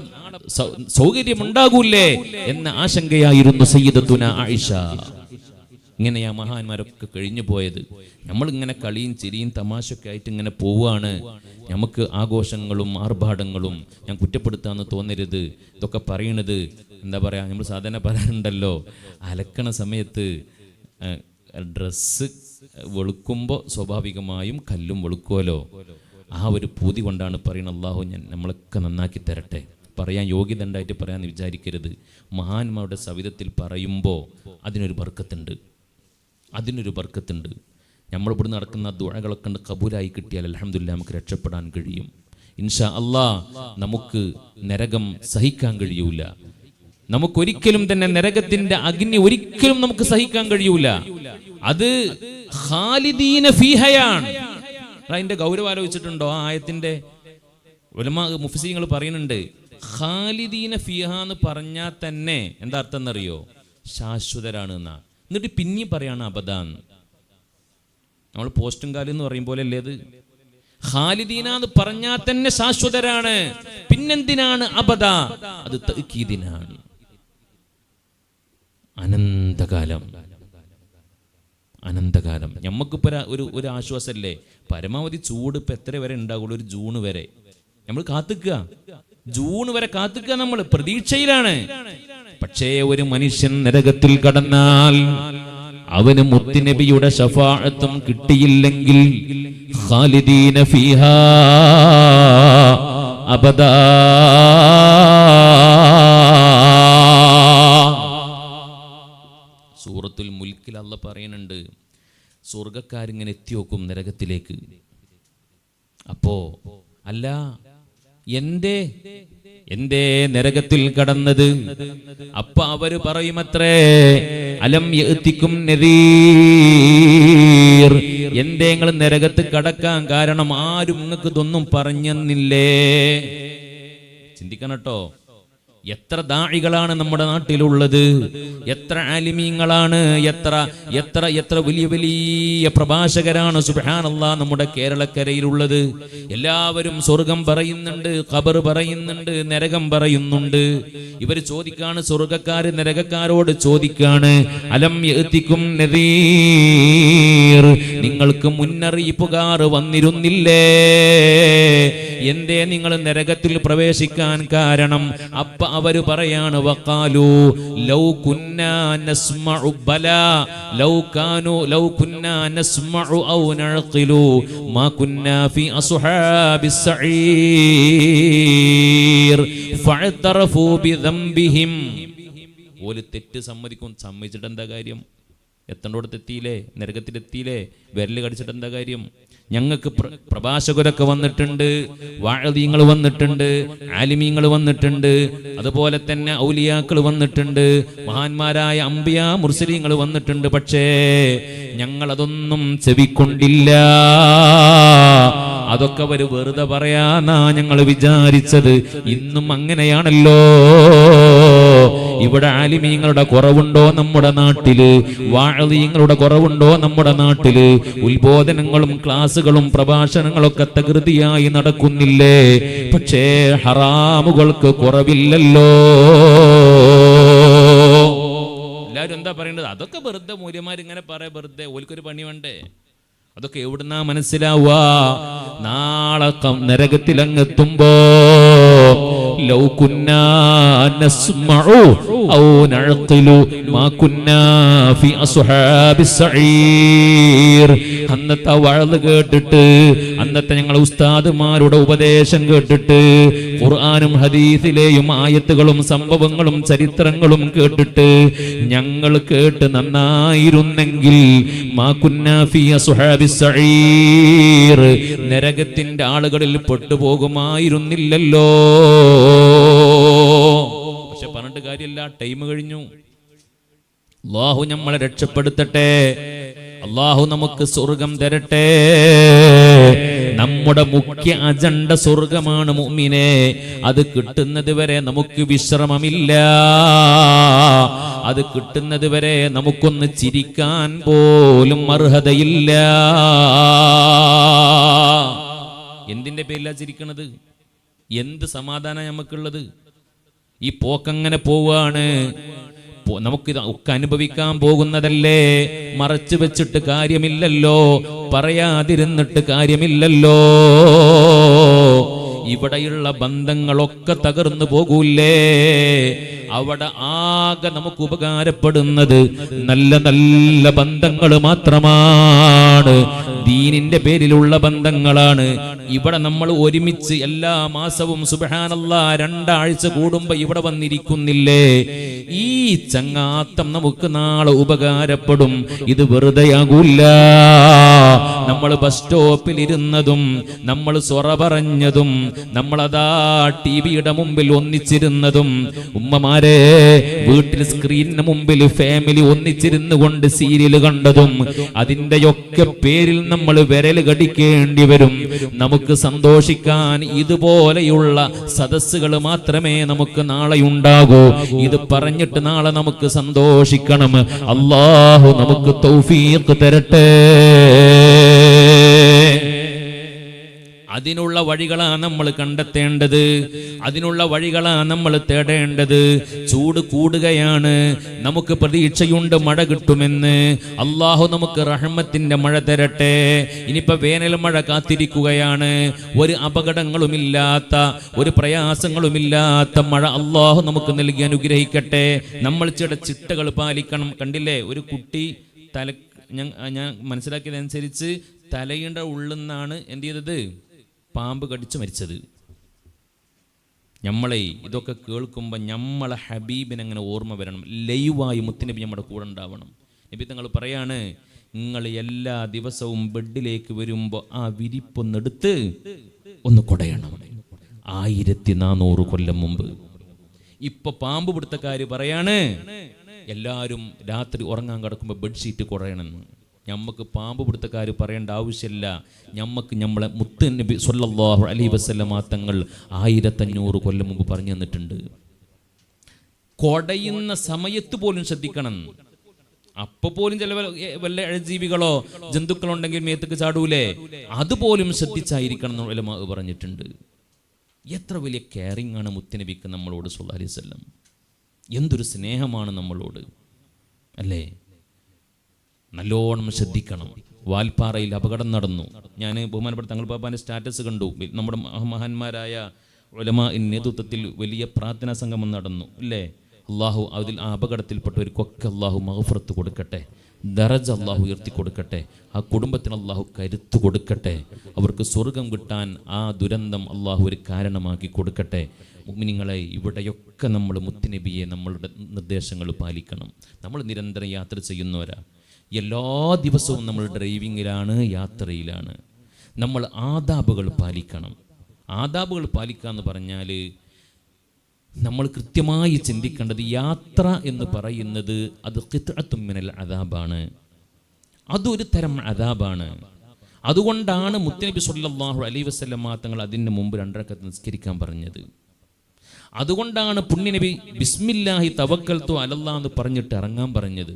സൗകര്യമുണ്ടാകൂലേ എന്ന ആശങ്കയായിരുന്നു സയ്യിദത്തുന ആയിഷ. ഇങ്ങനെയാ മഹാന്മാരൊക്കെ കഴിഞ്ഞു പോയത്. നമ്മളിങ്ങനെ കളിയും ചിരിയും തമാശയൊക്കെ ആയിട്ട് ഇങ്ങനെ പോവുകയാണ്. നമുക്ക് ആഘോഷങ്ങളും ആർഭാടങ്ങളും, ഞാൻ കുറ്റപ്പെടുത്താന്ന് തോന്നരുത്, ഇതൊക്കെ പറയണത് എന്താ പറയുക, നമ്മൾ സാധാരണ പറയാറുണ്ടല്ലോ, അലക്കണ സമയത്ത് ഡ്രസ്സ് വെളുക്കുമ്പോൾ സ്വാഭാവികമായും കല്ലും വെളുക്കുമല്ലോ. ആ ഒരു പൂതി കൊണ്ടാണ് പറയുന്നത്. അല്ലാഹു നമ്മളൊക്കെ നന്നാക്കി തരട്ടെ. പറയാൻ യോഗ്യത ഉണ്ടായിട്ട് പറയാമെന്ന് വിചാരിക്കരുത്. മഹാന്മാരുടെ സവിധത്തിൽ പറയുമ്പോൾ അതിനൊരു ബർക്കത്തുണ്ട്. നമ്മൾ ഇവിടെ നടക്കുന്ന ദുആകളൊക്കെ കണ്ട് കബൂലായി കിട്ടിയാൽ അൽഹംദുലില്ലാഹ് നമുക്ക് രക്ഷപ്പെടാൻ കഴിയും. ഇൻഷാ അല്ലാഹ് നമുക്ക് നരകം സഹിക്കാൻ കഴിയൂല. നമുക്കൊരിക്കലും തന്നെ നരകത്തിന്റെ അഗ്നി ഒരിക്കലും നമുക്ക് സഹിക്കാൻ കഴിയൂല. അത് ഖാലിദീന ഫീഹയാണ്. അതിന്റെ ഗൗരവം ആലോചിച്ചിട്ടുണ്ടോ? ആ ആയത്തിന്റെ ഉലമാ മുഫ്സിങ്ങൾ പറയുന്നുണ്ട്, ഖാലിദീന ഫീഹ എന്ന് പറഞ്ഞാൽ തന്നെ എന്താ അർത്ഥം എന്നറിയോ? ശാശ്വതരാണ് എന്നാ. എന്നിട്ട് പിന്നെയും പറയാണ് അബദാന്ന്. നമ്മൾ പോസ്റ്റും കാലം എന്ന് പറയും പോലെ അല്ലേ അത്? ഖാലിദീന എന്ന് പറഞ്ഞാൽ തന്നെ ശാശ്വതരാണ്, പിന്നെന്തിനാണ് അബദ? അത് തഅ്കീദിനാണ്, അനന്തകാലം. അനന്തകാലം. ഞമ്മക്കിപ്പോ ഒരു ആശ്വാസമല്ലേ, പരമാവധി ചൂട് ഇപ്പൊ എത്ര വരെ ഉണ്ടാകുള്ളൂ? ഒരു ജൂണ് വരെ നമ്മൾ കാത്തുക്കുക, ജൂൺ വരെ കാത്തുക്കുക, നമ്മൾ പ്രതീക്ഷയിലാണ്. പക്ഷേ ഒരു മനുഷ്യൻ നരകത്തിൽ കടന്നാൽ അവന് മുത്തുനബിയുടെ ശഫാഅത്തും കിട്ടിയില്ലെങ്കിൽ ഖാലിദീന ഫീഹാ അബദാ. സൂറത്തുൽ മുൽക്കിൽ അല്ലാഹ് പറയുന്നുണ്ട്, സ്വർഗ്ഗക്കാരിങ്ങനെ എത്തി നോക്കും നരകത്തിലേക്ക്. അപ്പോ അല്ല, എന്തേ നരകത്തിൽ കടന്നത്? അപ്പൊ അവര് പറയുമത്രേ, അലം യഅതികും നദീർ, എന്തേ നിങ്ങൾ നരകത്ത് കടക്കാൻ കാരണം? ആരും നിങ്ങൾക്ക് ഇതൊന്നും പറഞ്ഞെന്നില്ലേ? ചിന്തിക്കണം കേട്ടോ. എത്ര ദാഇകളാണ് നമ്മുടെ നാട്ടിലുള്ളത്, എത്ര ആലിമീങ്ങളാണ്, എത്ര വലിയ വലിയ പ്രഭാഷകരാണ് സുബ്ഹാനല്ലാഹ് നമ്മുടെ കേരളക്കരയിലുള്ളത്. എല്ലാവരും സ്വർഗം പറയുന്നുണ്ട്, ഖബർ പറയുന്നുണ്ട്, നരകം പറയുന്നുണ്ട്. ഇവർ ചോദിക്കാണ്, സ്വർഗക്കാര് നരകക്കാരോട് ചോദിക്കാണ്, അലം യഅതികും നദീർ, നിങ്ങൾക്ക് മുന്നറിയിപ്പുകാർ വന്നിരുന്നില്ലേ? എന്തേ നിങ്ങൾ നരകത്തിൽ പ്രവേശിക്കാൻ കാരണം? അപ്പ അവര് പറയാണ്, വഖാലു ലൗ കുന്നാ നസ്മഉ ബലാ ലൗ കുന്നാ നസ്മഉ ഔ നഅഖിലു മാ കുന്നാ ഫീ അസ്ഹാബിസ് സഈർ ഫഅതറഫു ബിദംബിഹിം. ഓല് തെറ്റ് സമ്മതിച്ചിട്ട് എന്താ കാര്യം? എത്തേണ്ടോടത്തെത്തിയില്ലേ, നരകത്തിലെത്തിയില്ലേ, വിരല് കടിച്ചിട്ട് എന്താ കാര്യം? ഞങ്ങൾക്ക് പ്രഭാഷകരൊക്കെ വന്നിട്ടുണ്ട്, വാഅദീങ്ങൾ വന്നിട്ടുണ്ട്, ആലിമീങ്ങൾ വന്നിട്ടുണ്ട്, അതുപോലെ തന്നെ ഔലിയാക്കൾ വന്നിട്ടുണ്ട്, മഹാന്മാരായ അംബിയാ മുർസലീങ്ങൾ വന്നിട്ടുണ്ട്. പക്ഷേ ഞങ്ങളതൊന്നും ചെവിക്കൊണ്ടില്ല. അതൊക്കെ അവര് വെറുതെ പറയാനാ ഞങ്ങൾ വിചാരിച്ചത്. ഇന്നും അങ്ങനെയാണല്ലോ. ഇവിടെ ആലിമീങ്ങളുടെ കുറവുണ്ടോ നമ്മുടെ നാട്ടില്? വാഅദീങ്ങളുടെ കുറവുണ്ടോ നമ്മുടെ നാട്ടില്? ഉത്ബോധനങ്ങളും ക്ലാസുകളും പ്രഭാഷണങ്ങളൊക്കെ തകൃതിയായി നടക്കുന്നില്ലേ? പക്ഷേ ഹറാമുകൾക്ക് കുറവില്ലല്ലോ. എല്ലാവരും എന്താ പറയേണ്ടത്? അതൊക്കെ വെറുതെ മൂര്യന്മാരിങ്ങനെ പറയാ, വെറുതെ ഓൽക്കൊരു പണി വേണ്ടേ? അതൊക്കെ എവിടുന്നാ മനസ്സിലാവുക? നാളെ നരകത്തിലങ്ങെത്തുമ്പോ ലൗ കുന്നാ നസ്മഉ ഔ നഅഖിലു മാ കുന്നാ ഫീ അസ്ഹാബിസ് സഈർ. അന്നത്തെ വഅദ് കേട്ടിട്ട്, അന്നത്തെ ഞങ്ങൾ ഉസ്താദുമാരുടെ ഉപദേശം കേട്ടിട്ട്, ഖുർആനും ഹദീസിലെയും ആയത്തുകളും സംഭവങ്ങളും ചരിത്രങ്ങളും കേട്ടിട്ട് ഞങ്ങൾ കേട്ട് നന്നായിരുന്നെങ്കിൽ മാ കുന്നാ ഫീ അസ്ഹാബിസ് സഈർ, നരകത്തിന്റെ ആളുകളിൽ പെട്ടുപോകുമായിരുന്നില്ലല്ലോ. പക്ഷെ പറഞ്ഞിട്ട് കാര്യമില്ല, ടൈം കഴിഞ്ഞു. അല്ലാഹു നമ്മളെ രക്ഷപ്പെടുത്തട്ടെ, അല്ലാഹു നമുക്ക് സ്വർഗം തരട്ടെ. നമ്മുടെ മുഖ്യ അജണ്ട സ്വർഗമാണ് മുഅ്മിനേ. അത് കിട്ടുന്നത് വരെ നമുക്ക് വിശ്രമമില്ല. അത് കിട്ടുന്നത് വരെ നമുക്കൊന്ന് ചിരിക്കാൻ പോലും അർഹതയില്ല. എന്തിന്റെ പേരിലാ ചിരിക്കണത്? എന്ത് സമാധാനം നമുക്കുള്ളത്? ഈ പോക്കങ്ങനെ പോവാണ്. നമുക്ക് ഒക്കെ അനുഭവിക്കാൻ പോകുന്നതല്ലേ. മറച്ചു വെച്ചിട്ട് കാര്യമില്ലല്ലോ, പറയാതിരുന്നിട്ട് കാര്യമില്ലല്ലോ. ഇവിടെയുള്ള ബന്ധങ്ങളൊക്കെ തകർന്നു പോകൂലേ? അവിടെ ആകെ നമുക്ക് ഉപകാരപ്പെടുന്നത് നല്ല നല്ല ബന്ധങ്ങൾ മാത്രമാണ്, ദീനിന്റെ പേരിലുള്ള ബന്ധങ്ങളാണ്. ഇവിടെ നമ്മൾ ഒരുമിച്ച് എല്ലാ മാസവും സുബ്ഹാനല്ലാഹ് 2 ആഴ്ച കൂടുമ്പോ ഇവിടെ വന്നിരിക്കുന്നില്ലേ? ഈ ചങ്ങാത്തം നമുക്ക് നാളെ ഉപകാരപ്പെടും. ഇത് വെറുതെയാകൂല. നമ്മൾ ബസ് സ്റ്റോപ്പിൽ ഇരുന്നതും, നമ്മൾ സൊറ പറഞ്ഞതും, നമ്മളതാ ടിവിയുടെ മുമ്പിൽ ഒന്നിച്ചിരുന്നതും, ഉമ്മമാരെ വീട്ടിൽ സ്ക്രീനിന് മുമ്പിൽ ഫാമിലി ഒന്നിച്ചിരുന്നു കൊണ്ട് സീരിയൽ കണ്ടതും, അതിന്റെയൊക്കെ പേരിൽ നമ്മൾ വിരൽ കടിക്കേണ്ടി വരും. നമുക്ക് സന്തോഷിക്കാൻ ഇതുപോലെയുള്ള സദസ്സുകൾ മാത്രമേ നമുക്ക് നാളെ ഉണ്ടാകൂ. ഇത് പറഞ്ഞിട്ട് നാളെ നമുക്ക് സന്തോഷിക്കണം. അല്ലാഹു നമുക്ക് തൗഫീഖ് തരട്ടെ. അതിനുള്ള വഴികളാണ് നമ്മൾ കണ്ടെത്തേണ്ടത്, അതിനുള്ള വഴികളാണ് നമ്മൾ തേടേണ്ടത്. ചൂട് കൂടുകയാണ്, നമുക്ക് പ്രതീക്ഷയുണ്ട് മഴ കിട്ടുമെന്ന്. അള്ളാഹു നമുക്ക് റഹ്മത്തിന്റെ മഴ തരട്ടെ. ഇനിയിപ്പോ വേനൽ മഴ കാത്തിരിക്കുകയാണ്. ഒരു അപകടങ്ങളുമില്ലാത്ത, ഒരു പ്രയാസങ്ങളുമില്ലാത്ത മഴ അള്ളാഹു നമുക്ക് നൽകി അനുഗ്രഹിക്കട്ടെ. നമ്മൾ ചില ചിട്ടകൾ പാലിക്കണം. കണ്ടില്ലേ, ഒരു കുട്ടി ഞാൻ മനസ്സിലാക്കിയതനുസരിച്ച് തലയുടെ ഉള്ളിൽ എന്ത് ചെയ്തത്, പാമ്പ് കടിച്ച് മരിച്ചത്. നമ്മളെ ഇതൊക്കെ കേൾക്കുമ്പോൾ നമ്മളെ ഹബീബിനെ അങ്ങനെ ഓർമ്മ വരണം. ലൈവായി മുത്തുനബി നമ്മുടെ കൂടെ ഉണ്ടാവണം. നബി തങ്ങൾ പറയാണ്, നിങ്ങൾ എല്ലാ ദിവസവും ബെഡിലേക്ക് വരുമ്പോൾ ആ വിരിപ്പൊന്നെടുത്ത് ഒന്ന് കൊടയണം. 1400 കൊല്ലം മുമ്പ്. ഇപ്പൊ പാമ്പ് പിടുത്തക്കാര് പറയാണ്, എല്ലാവരും രാത്രി ഉറങ്ങാൻ കിടക്കുമ്പോൾ ബെഡ്ഷീറ്റ് കുടയണമെന്ന്. ഞമ്മക്ക് പാമ്പ് പിടുത്തക്കാർ പറയേണ്ട ആവശ്യമില്ല. ഞമ്മക്ക് നമ്മളെ മുത്ത് നബി സ്വല്ലല്ലാഹു അലൈഹി വസല്ലമ തങ്ങൾ 1500 കൊല്ലം മുമ്പ് പറഞ്ഞു തന്നിട്ടുണ്ട്. കൊടയുന്ന സമയത്ത് പോലും ശ്രദ്ധിക്കണം. അപ്പൊ പോലും ചില വല്ല ജീവികളോ ജന്തുക്കളോ ഉണ്ടെങ്കിൽ മേത്തേക്ക് ചാടൂലേ, അതുപോലും ശ്രദ്ധിച്ചായിരിക്കണം എന്ന് ഉലമാ പറഞ്ഞിട്ടുണ്ട്. എത്ര വലിയ കെയറിംഗ് ആണ് മുത്തുനബിക്ക് നമ്മളോട് സ്വല്ലല്ലാഹു അലൈഹി വസല്ലം. എന്തൊരു സ്നേഹമാണ് നമ്മളോട്, അല്ലേ? നല്ലോണം ശ്രദ്ധിക്കണം. വാൽപ്പാറയിൽ അപകടം നടന്നു. ഞാൻ ബഹുമാനപ്പെട്ട തങ്ങൾ പാപ്പാൻ്റെ സ്റ്റാറ്റസ് കണ്ടു. നമ്മുടെ മഹാന്മാരായ ഉലമാഇന്റെ നേതൃത്വത്തിൽ വലിയ പ്രാർത്ഥനാ സംഗമം നടന്നു, അല്ലേ? അള്ളാഹു അതിൽ ആ അപകടത്തിൽപ്പെട്ടവർക്കൊക്കെ അള്ളാഹു മഗ്ഫിറത്ത് കൊടുക്കട്ടെ, ദറജ അള്ളാഹു ഉയർത്തി കൊടുക്കട്ടെ, ആ കുടുംബത്തിന് അള്ളാഹു കരുത്ത് കൊടുക്കട്ടെ, അവർക്ക് സ്വർഗം കിട്ടാൻ ആ ദുരന്തം അള്ളാഹു ഒരു കാരണമാക്കി കൊടുക്കട്ടെ. മുഅ്മിനീങ്ങളെ, ഇവിടെയൊക്കെ നമ്മൾ മുത്തുനബിയെ നമ്മളുടെ നിർദ്ദേശങ്ങൾ പാലിക്കണം. നമ്മൾ നിരന്തരം യാത്ര ചെയ്യുന്നവരാ. എല്ലാ ദിവസവും നമ്മൾ ഡ്രൈവിങ്ങിലാണ്, യാത്രയിലാണ്. നമ്മൾ ആദാബുകൾ പാലിക്കണം. ആദാബുകൾ പാലിക്കുക എന്ന് പറഞ്ഞാൽ നമ്മൾ കൃത്യമായി ചിന്തിക്കേണ്ടത്, യാത്ര എന്ന് പറയുന്നത് അത് ഖിത്അത്തും മിനൽ അദാബാണ്. അതൊരു തരം അദാബാണ്. അതുകൊണ്ടാണ് മുത്തുനബി സ്വല്ലല്ലാഹു അലൈഹി വസല്ലമ തങ്ങൾ അതിന് മുമ്പ് 2 റക്അത്ത് നിസ്കരിക്കാൻ പറഞ്ഞത്. അതുകൊണ്ടാണ് പുണ്യനബി ബിസ്മില്ലാഹി തവക്കൽതു അലല്ലാഹ് എന്ന് പറഞ്ഞിട്ട് ഇറങ്ങാൻ പറഞ്ഞത്.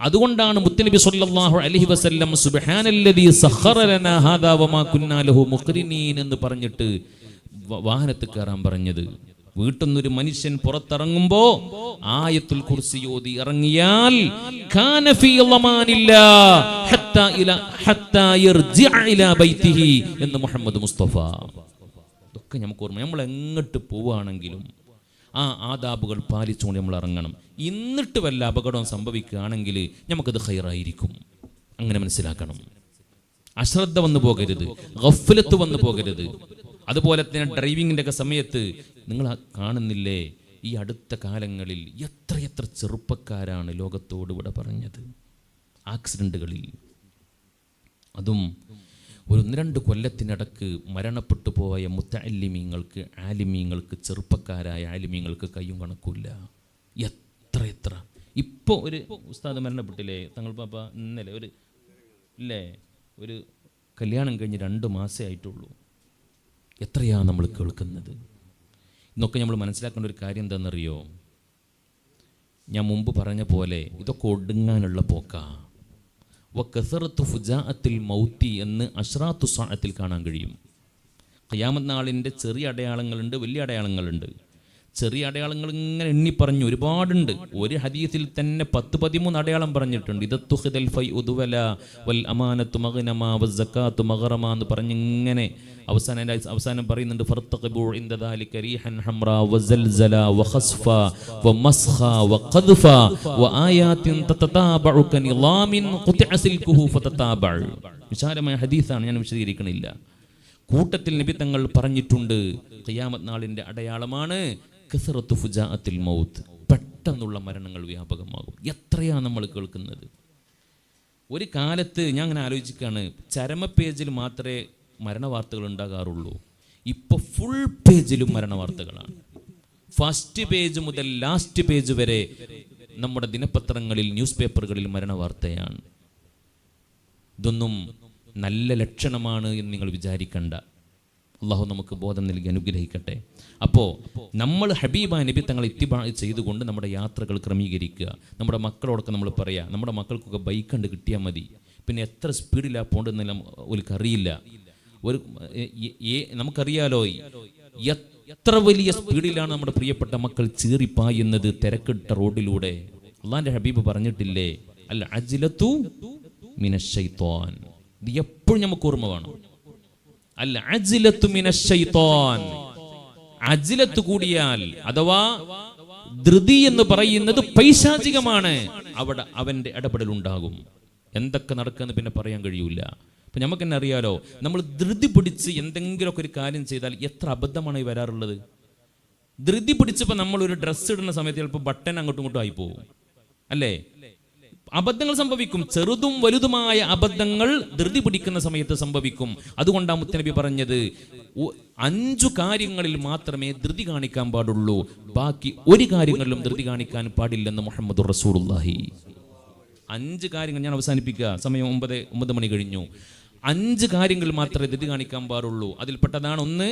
അതുകൊണ്ടാണ് മുത്തുനബി സ്വല്ലല്ലാഹു അലൈഹി വസല്ലം സുബ്ഹാനല്ലദീ സഖറ ലനാ ഹാദാ വമാ കുന്നാ ലഹു മുഖ്രിനീൻ എന്ന് പറഞ്ഞിട്ട് വാഹനത്തിൽ കയറാൻ പറഞ്ഞത്. വീട്ടിൽ നിന്നൊരു മനുഷ്യൻ പുറത്തിറങ്ങുമ്പോ ആയത്തുൽ കുർസി ഓതി ഇറങ്ങിയാൽ കാന ഫീ ളമാനില്ലാഹ് ഹത്താ യർജിഅ ഇലാ ബൈതിഹി എന്ന് മുഹമ്മദ് മുസ്തഫ. ഇതൊക്കെ നമുക്ക് ഓർമ്മ. നമ്മൾ എങ്ങോട്ട് പോവുകയാണെങ്കിലും ആ ആദാബുകൾ പാലിച്ചുകൊണ്ട് നമ്മൾ ഇറങ്ങണം. എന്നിട്ട് വല്ല അപകടവും സംഭവിക്കുകയാണെങ്കിൽ നമുക്കത് ഖൈറായിരിക്കും. അങ്ങനെ മനസ്സിലാക്കണം. അശ്രദ്ധ വന്നു പോകരുത്, ഗഫ്ലത്ത് വന്നു പോകരുത്. അതുപോലെ തന്നെ ഡ്രൈവിങ്ങിൻ്റെ ഒക്കെ സമയത്ത് നിങ്ങൾ കാണുന്നില്ലേ, ഈ അടുത്ത കാലങ്ങളിൽ എത്രയെത്ര ചെറുപ്പക്കാരാണ് ലോകത്തോട് ഇവിടെ പറഞ്ഞത് ആക്സിഡൻറ്റുകളിൽ. അതും ഒരു 1-2 കൊല്ലത്തിനിടക്ക് മരണപ്പെട്ടു പോയ മുത്തഅല്ലിമീങ്ങൾക്ക്, ആലിമീങ്ങൾക്ക്, ചെറുപ്പക്കാരായ ആലിമീങ്ങൾക്ക് കയ്യും കണക്കില്ല. എത്ര ഇപ്പോൾ ഒരു ഉസ്താദ് മരണപ്പെട്ടില്ലേ തങ്ങൾ പാപ്പ, ഇന്നലെ ഒരു കല്യാണം കഴിഞ്ഞ് 2 മാസേ ആയിട്ടുള്ളൂ. എത്രയാ നമ്മൾ കേൾക്കുന്നത്. ഇന്നൊക്കെ നമ്മൾ മനസ്സിലാക്കേണ്ട ഒരു കാര്യം എന്താണെന്നറിയോ? ഞാൻ മുമ്പ് പറഞ്ഞ പോലെ ഇതൊക്കെ ഒടുങ്ങാനുള്ള പോക്കാ. വകസറത്തു ഫുജാഅത്തിൽ മൗത്തി എന്ന് അശ്റാത്തു സഅത്തിൽ കാണാൻ കഴിയും. ഖിയാമത്ത് നാളിൻ്റെ ചെറിയ അടയാളങ്ങളുണ്ട്, വലിയ അടയാളങ്ങളുണ്ട്. ചെറിയ അടയാളങ്ങൾ ഇങ്ങനെ എണ്ണി പറഞ്ഞു ഒരുപാടുണ്ട്. ഒരു ഹദീസിൽ തന്നെ 10-13 അടയാളം പറഞ്ഞിട്ടുണ്ട്. ഇദത്തുഖിദൽ ഫൈഉദുവല വൽ അമാനത്തു മഗ്നമ വസ്സകാത്തു മഗ്റമ എന്ന് പറഞ്ഞിങ്ങനെ അവസാനം പറയുന്നുണ്ട്. ഫർതഖിബു ഇൻദ ദാലിക റീഹൻ ഹംറാ വസൽസല വഖസ്ഫ വമസ്ഖ വഖദ്ഫ വആയാതിൻ തതതാബഉ കനിളാമിൻ ഖുതിഅ സിൽകുഹു ഫതതാബഅ. വിശാലമായ ഹദീസാണ്, ഞാൻ വിശദീകരിക്കണില്ല. കൂട്ടത്തിൽ നബി തങ്ങൾ പറഞ്ഞിട്ടുണ്ട്, ഖിയാമത്ത് നാളിൻ്റെ അടയാളമാണ് കസറത്തു ഫുജാഅത്തിൽ മൗത്ത്, പെട്ടെന്നുള്ള മരണങ്ങൾ വ്യാപകമാകും. എത്രയാണ് നമ്മൾ കേൾക്കുന്നത്. ഒരു കാലത്ത് ഞാൻ അങ്ങനെ ആലോചിക്കുകയാണ്, ചരമ പേജിൽ മാത്രമേ മരണവാർത്തകൾ ഉണ്ടാകാറുള്ളൂ. ഇപ്പോൾ ഫുൾ പേജിലും മരണവാർത്തകളാണ്. ഫസ്റ്റ് പേജ് മുതൽ ലാസ്റ്റ് പേജ് വരെ നമ്മുടെ ദിനപത്രങ്ങളിൽ, ന്യൂസ് പേപ്പറുകളിൽ മരണവാർത്തയാണ്. ഇതൊന്നും നല്ല ലക്ഷണമാണ് എന്ന് നിങ്ങൾ വിചാരിക്കണ്ട. അള്ളാഹു നമുക്ക് ബോധം നൽകി അനുഗ്രഹിക്കട്ടെ. അപ്പോൾ നമ്മൾ ഹബീബ നബി തങ്ങളെ ഇത്തിബാ ചെയ്തുകൊണ്ട് നമ്മുടെ യാത്രകൾ ക്രമീകരിക്കുക. നമ്മുടെ മക്കളോടൊക്കെ നമ്മൾ പറയുക, നമ്മുടെ മക്കൾക്കൊക്കെ ബൈക്ക് കണ്ട് കിട്ടിയാൽ മതി. പിന്നെ എത്ര സ്പീഡിലാണ് പോകേണ്ടതെന്ന് അവർക്കറിയില്ല. നമുക്കറിയാലോ എത്ര വലിയ സ്പീഡിലാണ് നമ്മുടെ പ്രിയപ്പെട്ട മക്കൾ ചീറിപ്പായുന്നത് തിരക്കിട്ട റോഡിലൂടെ. അള്ളാന്റെ ഹബീബ് പറഞ്ഞിട്ടില്ലേ, അൽ അജ്ലതു മിനശ്ശൈത്വാൻ. ഇത് എപ്പോഴും നമുക്ക് ഓർമ്മ വേണം. അൽ അജ്ലതു മിനശ്ശൈത്വാൻ. അജ്ലത്ത് കൂടിയാൽ അഥവാ ധൃതി എന്ന് പറയുന്നത് പൈശാചികമാണ്. അവിടെ അവന്റെ ഇടപെടൽ ഉണ്ടാകും. എന്തൊക്കെ നടക്കുമെന്ന് പിന്നെ പറയാൻ കഴിയൂല. അപ്പം നമുക്ക് തന്നെ അറിയാലോ, നമ്മൾ ധൃതി പിടിച്ച് എന്തെങ്കിലുമൊക്കെ ഒരു കാര്യം ചെയ്താൽ എത്ര അബദ്ധമാണ് ഈ വരാറുള്ളത്. ധൃതി പിടിച്ചപ്പോൾ നമ്മളൊരു ഡ്രസ്സ് ഇടുന്ന സമയത്ത് ചിലപ്പോൾ ബട്ടൺ അങ്ങോട്ടും ഇങ്ങോട്ടും ആയി പോകും, അല്ലേ? അബദ്ധങ്ങൾ സംഭവിക്കും. ചെറുതും വലുതുമായ അബദ്ധങ്ങൾ ധൃതി പിടിക്കുന്ന സമയത്ത് സംഭവിക്കും. അതുകൊണ്ടാണ് മുത്തനബി പറഞ്ഞത് 5 കാര്യങ്ങളിൽ മാത്രമേ ധൃതി കാണിക്കാൻ പാടുള്ളൂ, ബാക്കി ഒരു കാര്യങ്ങളിലും ധൃതി കാണിക്കാൻ പാടില്ലെന്ന് മുഹമ്മദുർ റസൂലുള്ളാഹി. 5 കാര്യങ്ങൾ ഞാൻ അവസാനിപ്പിക്കുക, സമയം 9 മണി കഴിഞ്ഞു. 5 കാര്യങ്ങൾ മാത്രമേ ധൃതി കാണിക്കാൻ പാടുള്ളൂ. അതിൽപ്പെട്ടതാണ് 1,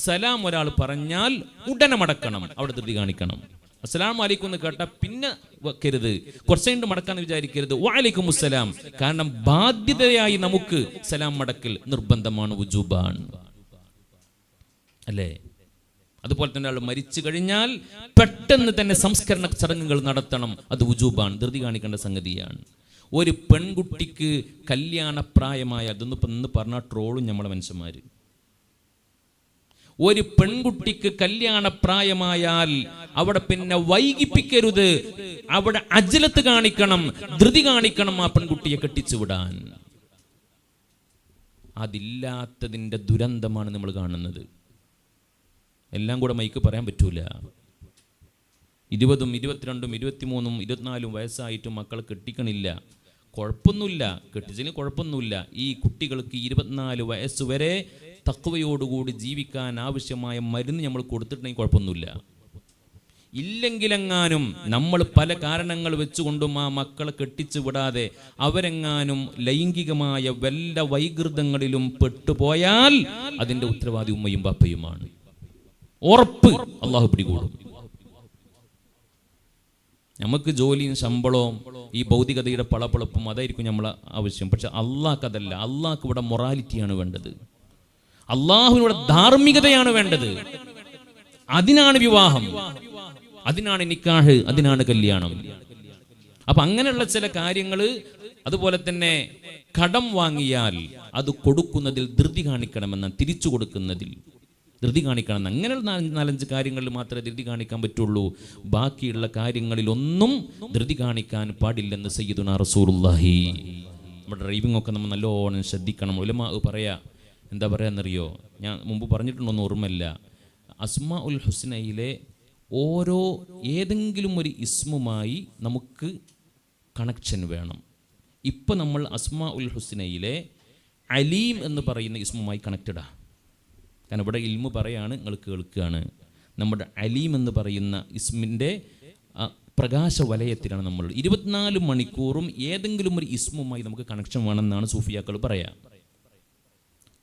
സലാം ഒരാൾ പറഞ്ഞാൽ ഉടനെ മടക്കണം, അവിടെ ധൃതി കാണിക്കണം. അസ്സലാമു അലൈക്കും എന്ന് കേട്ടാൽ പിന്നെ വെക്കരുത്, കുറച്ചുകൊണ്ട് മടക്കാന്ന് വിചാരിക്കരുത്. വഅലൈക്കും അസ്സലാം. കാരണം ബാധ്യതയായി നമുക്ക് സലാം മടക്കൽ നിർബന്ധമാണ്, വുജൂബാണ്, അല്ലേ? അതുപോലെ തന്നെ ആൾ മരിച്ചു കഴിഞ്ഞാൽ പെട്ടെന്ന് തന്നെ സംസ്കരണ ചടങ്ങുകൾ നടത്തണം, അത് വുജൂബാണ്, ധൃതി കാണിക്കേണ്ട സംഗതിയാണ്. ഒരു പെൺകുട്ടിക്ക് കല്യാണപ്രായമായ, അതൊന്നും ഇന്ന് പറഞ്ഞാൽ ട്രോളും നമ്മളെ മനുഷ്യന്മാർ. ഒരു പെൺകുട്ടിക്ക് കല്യാണപ്രായമായാൽ അവിടെ പിന്നെ വൈകിപ്പിക്കരുത്, അവിടെ അജ്ലത്ത് കാണിക്കണം, ധൃതി കാണിക്കണം ആ പെൺകുട്ടിയെ കെട്ടിച്ചു വിടാൻ. അതില്ലാത്തതിൻ്റെ ദുരന്തമാണ് നമ്മൾ കാണുന്നത്. എല്ലാം കൂടെ മൈക്ക് പറയാൻ പറ്റൂല. 20, 22, 23, 24 വയസ്സായിട്ടും മക്കളെ കെട്ടിക്കണില്ല. കുഴപ്പമൊന്നുമില്ല, കെട്ടിച്ചതിന് കുഴപ്പമൊന്നുമില്ല. ഈ കുട്ടികൾക്ക് 24 വയസ്സ് വരെ തഖ്വയോടുകൂടി ജീവിക്കാൻ ആവശ്യമായ മരുന്ന് നമ്മൾ കൊടുത്തിട്ടുണ്ടെങ്കിൽ കുഴപ്പമൊന്നുമില്ല. ഇല്ലെങ്കിലെങ്ങാനും നമ്മൾ പല കാരണങ്ങൾ വെച്ചുകൊണ്ടും ആ മക്കളെ കെട്ടിച്ചു വിടാതെ അവരെങ്ങാനും ലൈംഗികമായ വല്ല വൈകൃതങ്ങളിലും പെട്ടുപോയാൽ അതിൻ്റെ ഉത്തരവാദി ഉമ്മയും ബാപ്പയുമാണ്. ഉറപ്പ്, അള്ളാഹു പിടികൂടും. നമുക്ക് ജോലിയും ശമ്പളവും ഈ ഭൗതികതയുടെ പളപ്പളപ്പും അതായിരിക്കും നമ്മളെ ആവശ്യം. പക്ഷെ അള്ളാഹ്ക്ക് അതല്ല. അള്ളാഹ്ക്ക് ഇവിടെ മൊറാലിറ്റിയാണ് വേണ്ടത്, അള്ളാഹുവിനോട് ധാർമ്മികതയാണ് വേണ്ടത്. അതിനാണ് വിവാഹം, അതിനാണ് നിക്കാഹ്, അതിനാണ് കല്യാണം. അപ്പൊ അങ്ങനെയുള്ള ചില കാര്യങ്ങൾ, അതുപോലെ തന്നെ കടം വാങ്ങിയാൽ അത് കൊടുക്കുന്നതിൽ ധൃതി കാണിക്കണമെന്ന, തിരിച്ചു കൊടുക്കുന്നതിൽ ധൃതി കാണിക്കണം. അങ്ങനെയുള്ള 4-5 കാര്യങ്ങളിൽ മാത്രമേ ധൃതി കാണിക്കാൻ പറ്റുള്ളൂ. ബാക്കിയുള്ള കാര്യങ്ങളിലൊന്നും ധൃതി കാണിക്കാൻ പാടില്ലെന്ന് സയ്യിദുനാ റസൂലുള്ളാഹി. നമ്മുടെ ഡ്രൈവിംഗ് ഒക്കെ നമ്മൾ നല്ലോണം ശ്രദ്ധിക്കണം. ഉലമാ പറയാ, എന്താ പറയാന്നറിയോ, ഞാൻ മുമ്പ് പറഞ്ഞിട്ടുണ്ടോന്ന് ഓർമ്മയില്ല. അസ്മാ ഉൽ ഹുസ്നയിലെ ഏതെങ്കിലും ഒരു ഇസ്മുമായി നമുക്ക് കണക്ഷൻ വേണം. ഇപ്പം നമ്മൾ അസ്മാ ഉൽ ഹുസ്നയിലെ അലീം എന്ന് പറയുന്ന ഇസ്മുമായി കണക്റ്റഡാണ്. കാരണം ഇവിടെ ഇൽമു പറയാണ്, നിങ്ങൾ കേൾക്കുകയാണ്. നമ്മുടെ അലീം എന്ന് പറയുന്ന ഇസ്മിൻ്റെ പ്രകാശ വലയത്തിലാണ് നമ്മൾ. 24 മണിക്കൂറും ഏതെങ്കിലും ഒരു ഇസ്മുമായി നമുക്ക് കണക്ഷൻ വേണമെന്നാണ് സൂഫിയാക്കൾ പറയാം.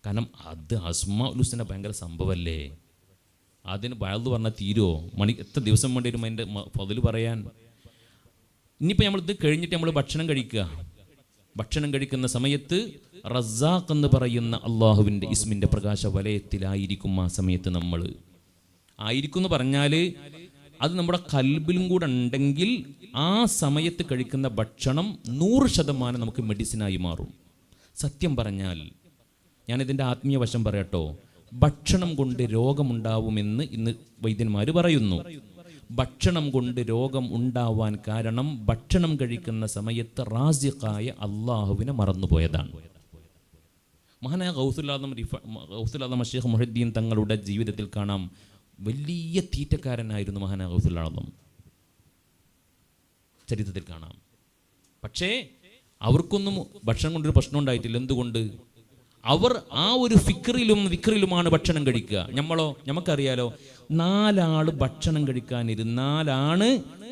കാരണം അത് അസ്മാ ഉൽ ഹുസ്ന ഭയങ്കര സംഭവമല്ലേ. അതിന് വയലു പറഞ്ഞാൽ തീരുമോ? എത്ര ദിവസം വേണ്ടി വരും അതിൻ്റെ ഫضل പറയാൻ? ഇനിയിപ്പോൾ നമ്മളിത് കഴിഞ്ഞിട്ട് നമ്മൾ ഭക്ഷണം കഴിക്കുക. ഭക്ഷണം കഴിക്കുന്ന സമയത്ത് റസാഖ് എന്ന് പറയുന്ന അള്ളാഹുവിൻ്റെ ഇസ്മിൻ്റെ പ്രകാശ വലയത്തിലായിരിക്കും ആ സമയത്ത് നമ്മൾ. ആയിരിക്കും എന്ന് പറഞ്ഞാൽ അത് നമ്മുടെ കൽബിലും കൂടെ ഉണ്ടെങ്കിൽ ആ സമയത്ത് കഴിക്കുന്ന ഭക്ഷണം 100% നമുക്ക് മെഡിസിനായി മാറും. സത്യം പറഞ്ഞാൽ ഞാനിതിൻ്റെ ആത്മീയ വശം പറയട്ടോ, ഭക്ഷണം കൊണ്ട് രോഗമുണ്ടാവുമെന്ന് ഇന്ന് വൈദ്യന്മാർ പറയുന്നു. ഭക്ഷണം കൊണ്ട് രോഗം ഉണ്ടാവാൻ കാരണം ഭക്ഷണം കഴിക്കുന്ന സമയത്ത് റാസിഖായ അള്ളാഹുവിനെ മറന്നുപോയതാണ്. മഹാനായ ഗൗസുൽ ആദം ശൈഖ് മുഹീദ്ദീൻ തങ്ങളുടെ ജീവിതത്തിൽ കാണാം, വലിയ തീറ്റക്കാരനായിരുന്നു മഹാനായ ഗൗസുൽ ആദം, ചരിത്രത്തിൽ കാണാം. പക്ഷേ അവർക്കൊന്നും ഭക്ഷണം കൊണ്ടൊരു പ്രശ്നം ഉണ്ടായിട്ടില്ല. എന്തുകൊണ്ട്? അവർ ആ ഒരു വിക്രിലുമാണ് ഭക്ഷണം കഴിക്കുക. നമുക്കറിയാലോ, 4 ആള് ഭക്ഷണം കഴിക്കാനിരുന്നാലാണ്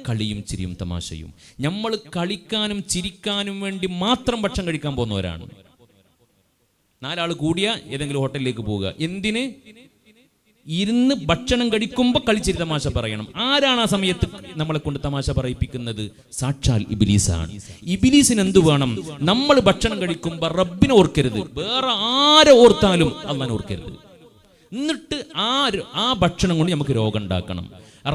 കളിയും ചിരിയും തമാശയും. നമ്മൾ കളിക്കാനും ചിരിക്കാനും വേണ്ടി മാത്രം ഭക്ഷണം കഴിക്കാൻ പോകുന്നവരാണ്. 4 ആൾ കൂടിയ ഏതെങ്കിലും ഹോട്ടലിലേക്ക് പോവുക. എന്തിന്? ഇരുന്ന് ഭക്ഷണം കഴിക്കുമ്പോൾ കളിച്ചിരി തമാശ പറയണം. ആരാണ് ആ സമയത്ത് നമ്മളെ കൊണ്ട് തമാശ പറയിപ്പിക്കുന്നത്? സാക്ഷാൽ ഇബ്ലീസാണ്. ഇബ്ലീസിന് എന്തു വേണം? നമ്മൾ ഭക്ഷണം കഴിക്കുമ്പോൾ റബ്ബിനെ ഓർക്കരുത്, വേറെ ആരെ ഓർത്താലും അള്ളാനെ ഓർക്കരുത്. എന്നിട്ട് ആ ഭക്ഷണം കൊണ്ട് നമുക്ക് രോഗം ഉണ്ടാക്കണം.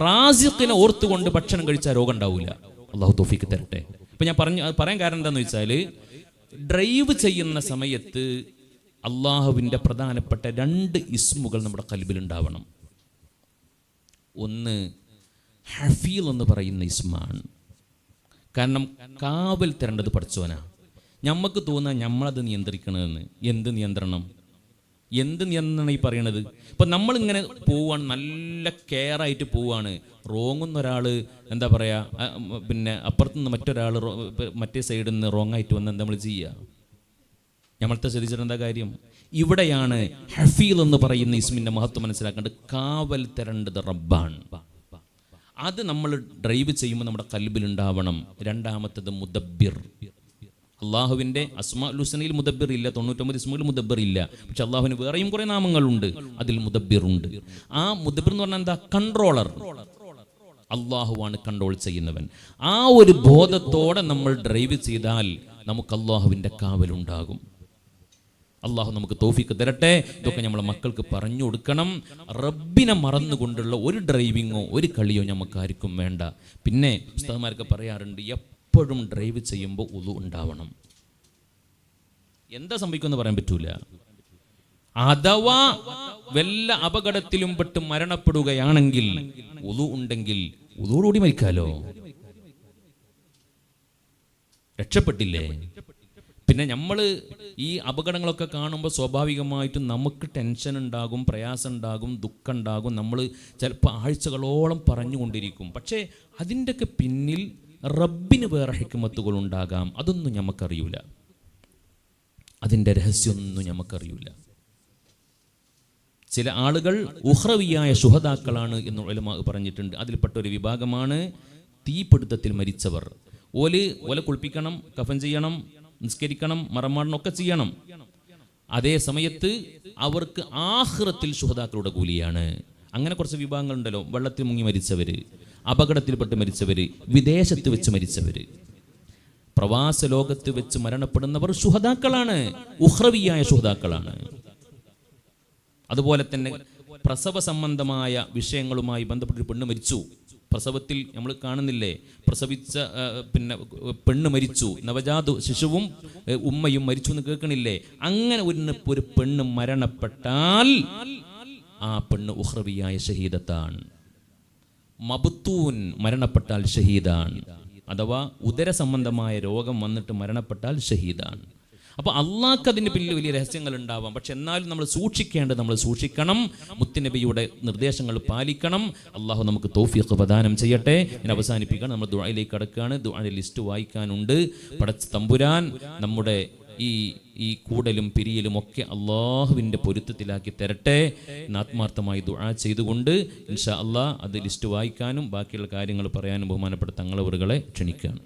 റാസിഖിനെ ഓർത്തുകൊണ്ട് ഭക്ഷണം കഴിച്ചാൽ രോഗം ഉണ്ടാവില്ല. അള്ളാഹു തൗഫീഖ് തരട്ടെ. ഇപ്പൊ ഞാൻ പറയാൻ കാരണം എന്താന്ന് വെച്ചാൽ, ഡ്രൈവ് ചെയ്യുന്ന സമയത്ത് അള്ളാഹുവിൻ്റെ പ്രധാനപ്പെട്ട 2 ഇസ്മുകൾ നമ്മുടെ ഖൽബിൽ ഉണ്ടാവണം. ഒന്ന് ഹഫീൽ എന്ന് പറയുന്ന ഇസ്മാണ്. കാരണം കാവൽ തരേണ്ടത് പഠിച്ചോനാ. നമുക്ക് തോന്നുക നമ്മളത് നിയന്ത്രിക്കണമെന്ന്. എന്ത് നിയന്ത്രണം ഈ പറയണത്? ഇപ്പം നമ്മളിങ്ങനെ പോവാണ്, നല്ല കെയറായിട്ട് പോവാണ്. റോങ്ങുന്ന ഒരാൾ എന്താ പറയുക, പിന്നെ അപ്പുറത്തുനിന്ന് മറ്റൊരാൾ മറ്റേ സൈഡിൽ നിന്ന് റോങ്ങായിട്ട് വന്ന് എന്താ നമ്മൾ ചെയ്യുക? നമ്മളത്തെ ശ്രദ്ധിച്ചിട്ട് എന്താ കാര്യം? ഇവിടെയാണ് ഹഫീൽ എന്ന് പറയുന്ന ഇസ്മിൻ്റെ മഹത്വം മനസ്സിലാക്കേണ്ടത്. കാവൽ തരേണ്ടത് റബ്ബാണ്. അത് നമ്മൾ ഡ്രൈവ് ചെയ്യുമ്പോൾ നമ്മുടെ ഖൽബിൽ ഉണ്ടാവണം. രണ്ടാമത്തത് മുദബ്ബിർ. അള്ളാഹുവിൻ്റെ അസ്മാഉൽ ഹുസ്നയിൽ മുദബ്ബിർ ഇല്ല, 99 ഇസ്മുകളിൽ മുദബ്ബിർ ഇല്ല. പക്ഷെ അള്ളാഹുവിന് വേറെയും കുറേ നാമങ്ങളുണ്ട്, അതിൽ മുദബ്ബിർ ഉണ്ട്. ആ മുദബ്ബിർ എന്ന് പറഞ്ഞാൽ എന്താ? കൺട്രോളർ. അള്ളാഹുവാണ് കൺട്രോൾ ചെയ്യുന്നവൻ. ആ ഒരു ബോധത്തോടെ നമ്മൾ ഡ്രൈവ് ചെയ്താൽ നമുക്ക് അള്ളാഹുവിൻ്റെ കാവലുണ്ടാകും. അള്ളാഹു നമുക്ക് തൗഫീഖ് തരട്ടെ. ഇതൊക്കെ നമ്മളെ മക്കൾക്ക് പറഞ്ഞു കൊടുക്കണം. റബ്ബിനെ മറന്നുകൊണ്ടുള്ള ഒരു ഡ്രൈവിങ്ങോ ഒരു കളിയോ നമുക്ക് ആർക്കും വേണ്ട. പിന്നെ ഉസ്താദ്മാരൊക്കെ പറയാറുണ്ട്, എപ്പോഴും ഡ്രൈവ് ചെയ്യുമ്പോൾ ഉളു ഉണ്ടാവണം. എന്താ സംഭവിക്കുമെന്ന് പറയാൻ പറ്റൂല. അഥവാ വല്ല അപകടത്തിലും പെട്ട് മരണപ്പെടുകയാണെങ്കിൽ ഉളു ഉണ്ടെങ്കിൽ ഉളുവോടുകൂടി മരിക്കാലോ, രക്ഷപ്പെട്ടില്ലേ? പിന്നെ നമ്മൾ ഈ അപകടങ്ങളൊക്കെ കാണുമ്പോൾ സ്വാഭാവികമായിട്ടും നമുക്ക് ടെൻഷൻ ഉണ്ടാകും, പ്രയാസം ഉണ്ടാകും, ദുഃഖം ഉണ്ടാകും. നമ്മൾ ചിലപ്പോൾ ആഴ്ചകളോളം പറഞ്ഞുകൊണ്ടിരിക്കും. പക്ഷേ അതിൻ്റെയൊക്കെ പിന്നിൽ റബ്ബിന് വേറെ ഹിക്മത്തുകൾ ഉണ്ടാകാം. അതൊന്നും നമുക്കറിയൂല. അതിൻ്റെ രഹസ്യമൊന്നും നമുക്കറിയൂല. ചില ആളുകൾ ഉഖ്റവിയായ ശുഹദാക്കളാണ് എന്ന് ഉലമാ പറഞ്ഞിട്ടുണ്ട്. അതിൽപ്പെട്ട ഒരു വിഭാഗമാണ് തീപിടുത്തത്തിൽ മരിച്ചവർ. ഓല കുളിപ്പിക്കണം, കഫൻ ചെയ്യണം, നിസ്കരിക്കണം, മറമാടണം, ഒക്കെ ചെയ്യണം. അതേ സമയത്ത് അവർക്ക് ആഖിറത്തിൽ ശുഹദാക്കളുടെ കൂലിയാണ്. അങ്ങനെ കുറച്ച് വിഭാഗങ്ങളുണ്ടല്ലോ. വെള്ളത്തിൽ മുങ്ങി മരിച്ചവര്, അപകടത്തിൽപ്പെട്ട് മരിച്ചവര്, വിദേശത്ത് വെച്ച് മരിച്ചവര്, പ്രവാസ ലോകത്ത് വെച്ച് മരണപ്പെടുന്നവർ ശുഹദാക്കളാണ്, ഉഖ്റവിയായ ശുഹദാക്കളാണ്. അതുപോലെ തന്നെ പ്രസവ സംബന്ധമായ വിഷയങ്ങളുമായി ബന്ധപ്പെട്ട് പെണ്ണ് മരിച്ചു. പ്രസവത്തിൽ നമ്മൾ കാണുന്നില്ലേ, പ്രസവിച്ച പെണ്ണ് മരിച്ചു, നവജാത ശിശുവും ഉമ്മയും മരിച്ചു എന്ന് കേൾക്കണില്ലേ? അങ്ങനെ ഒരു പെണ്ണ് മരണപ്പെട്ടാൽ ആ പെണ്ണ് ഉഖ്റവിയായ ഷഹീദത്താണ്. മബ്തൂൻ മരണപ്പെട്ടാൽ ഷഹീദാണ്. അഥവാ ഉദര സംബന്ധമായ രോഗം വന്നിട്ട് മരണപ്പെട്ടാൽ ഷഹീദാണ്. അപ്പോൾ അള്ളാഹ്ക്ക് അതിൻ്റെ പിന്നിൽ വലിയ രഹസ്യങ്ങൾ ഉണ്ടാവാം. പക്ഷെ എന്നാലും നമ്മൾ സൂക്ഷിക്കേണ്ടത് നമ്മൾ സൂക്ഷിക്കണം. മുത്തുനബിയുടെ നിർദ്ദേശങ്ങൾ പാലിക്കണം. അള്ളാഹു നമുക്ക് തൗഫീഖ് പ്രദാനം ചെയ്യട്ടെ. ഞാൻ അവസാനിപ്പിക്കണം. നമ്മൾ ദുആയിലേക്ക് കടക്കുകയാണ്. ദുആയുടെ ലിസ്റ്റ് വായിക്കാനുണ്ട്. പടച്ച തമ്പുരാൻ നമ്മുടെ ഈ കൂടലും പിരിയലും ഒക്കെ അള്ളാഹുവിൻ്റെ പൊരുത്തത്തിലാക്കി തരട്ടെ എന്ന് ആത്മാർത്ഥമായി ദുആ ചെയ്തുകൊണ്ട് ഇൻഷാ അള്ളാഹ് അത് ലിസ്റ്റ് വായിക്കാനും ബാക്കിയുള്ള കാര്യങ്ങൾ പറയാനും ബഹുമാനപ്പെട്ട തങ്ങളവറുകളെ ക്ഷണിക്കുകയാണ്.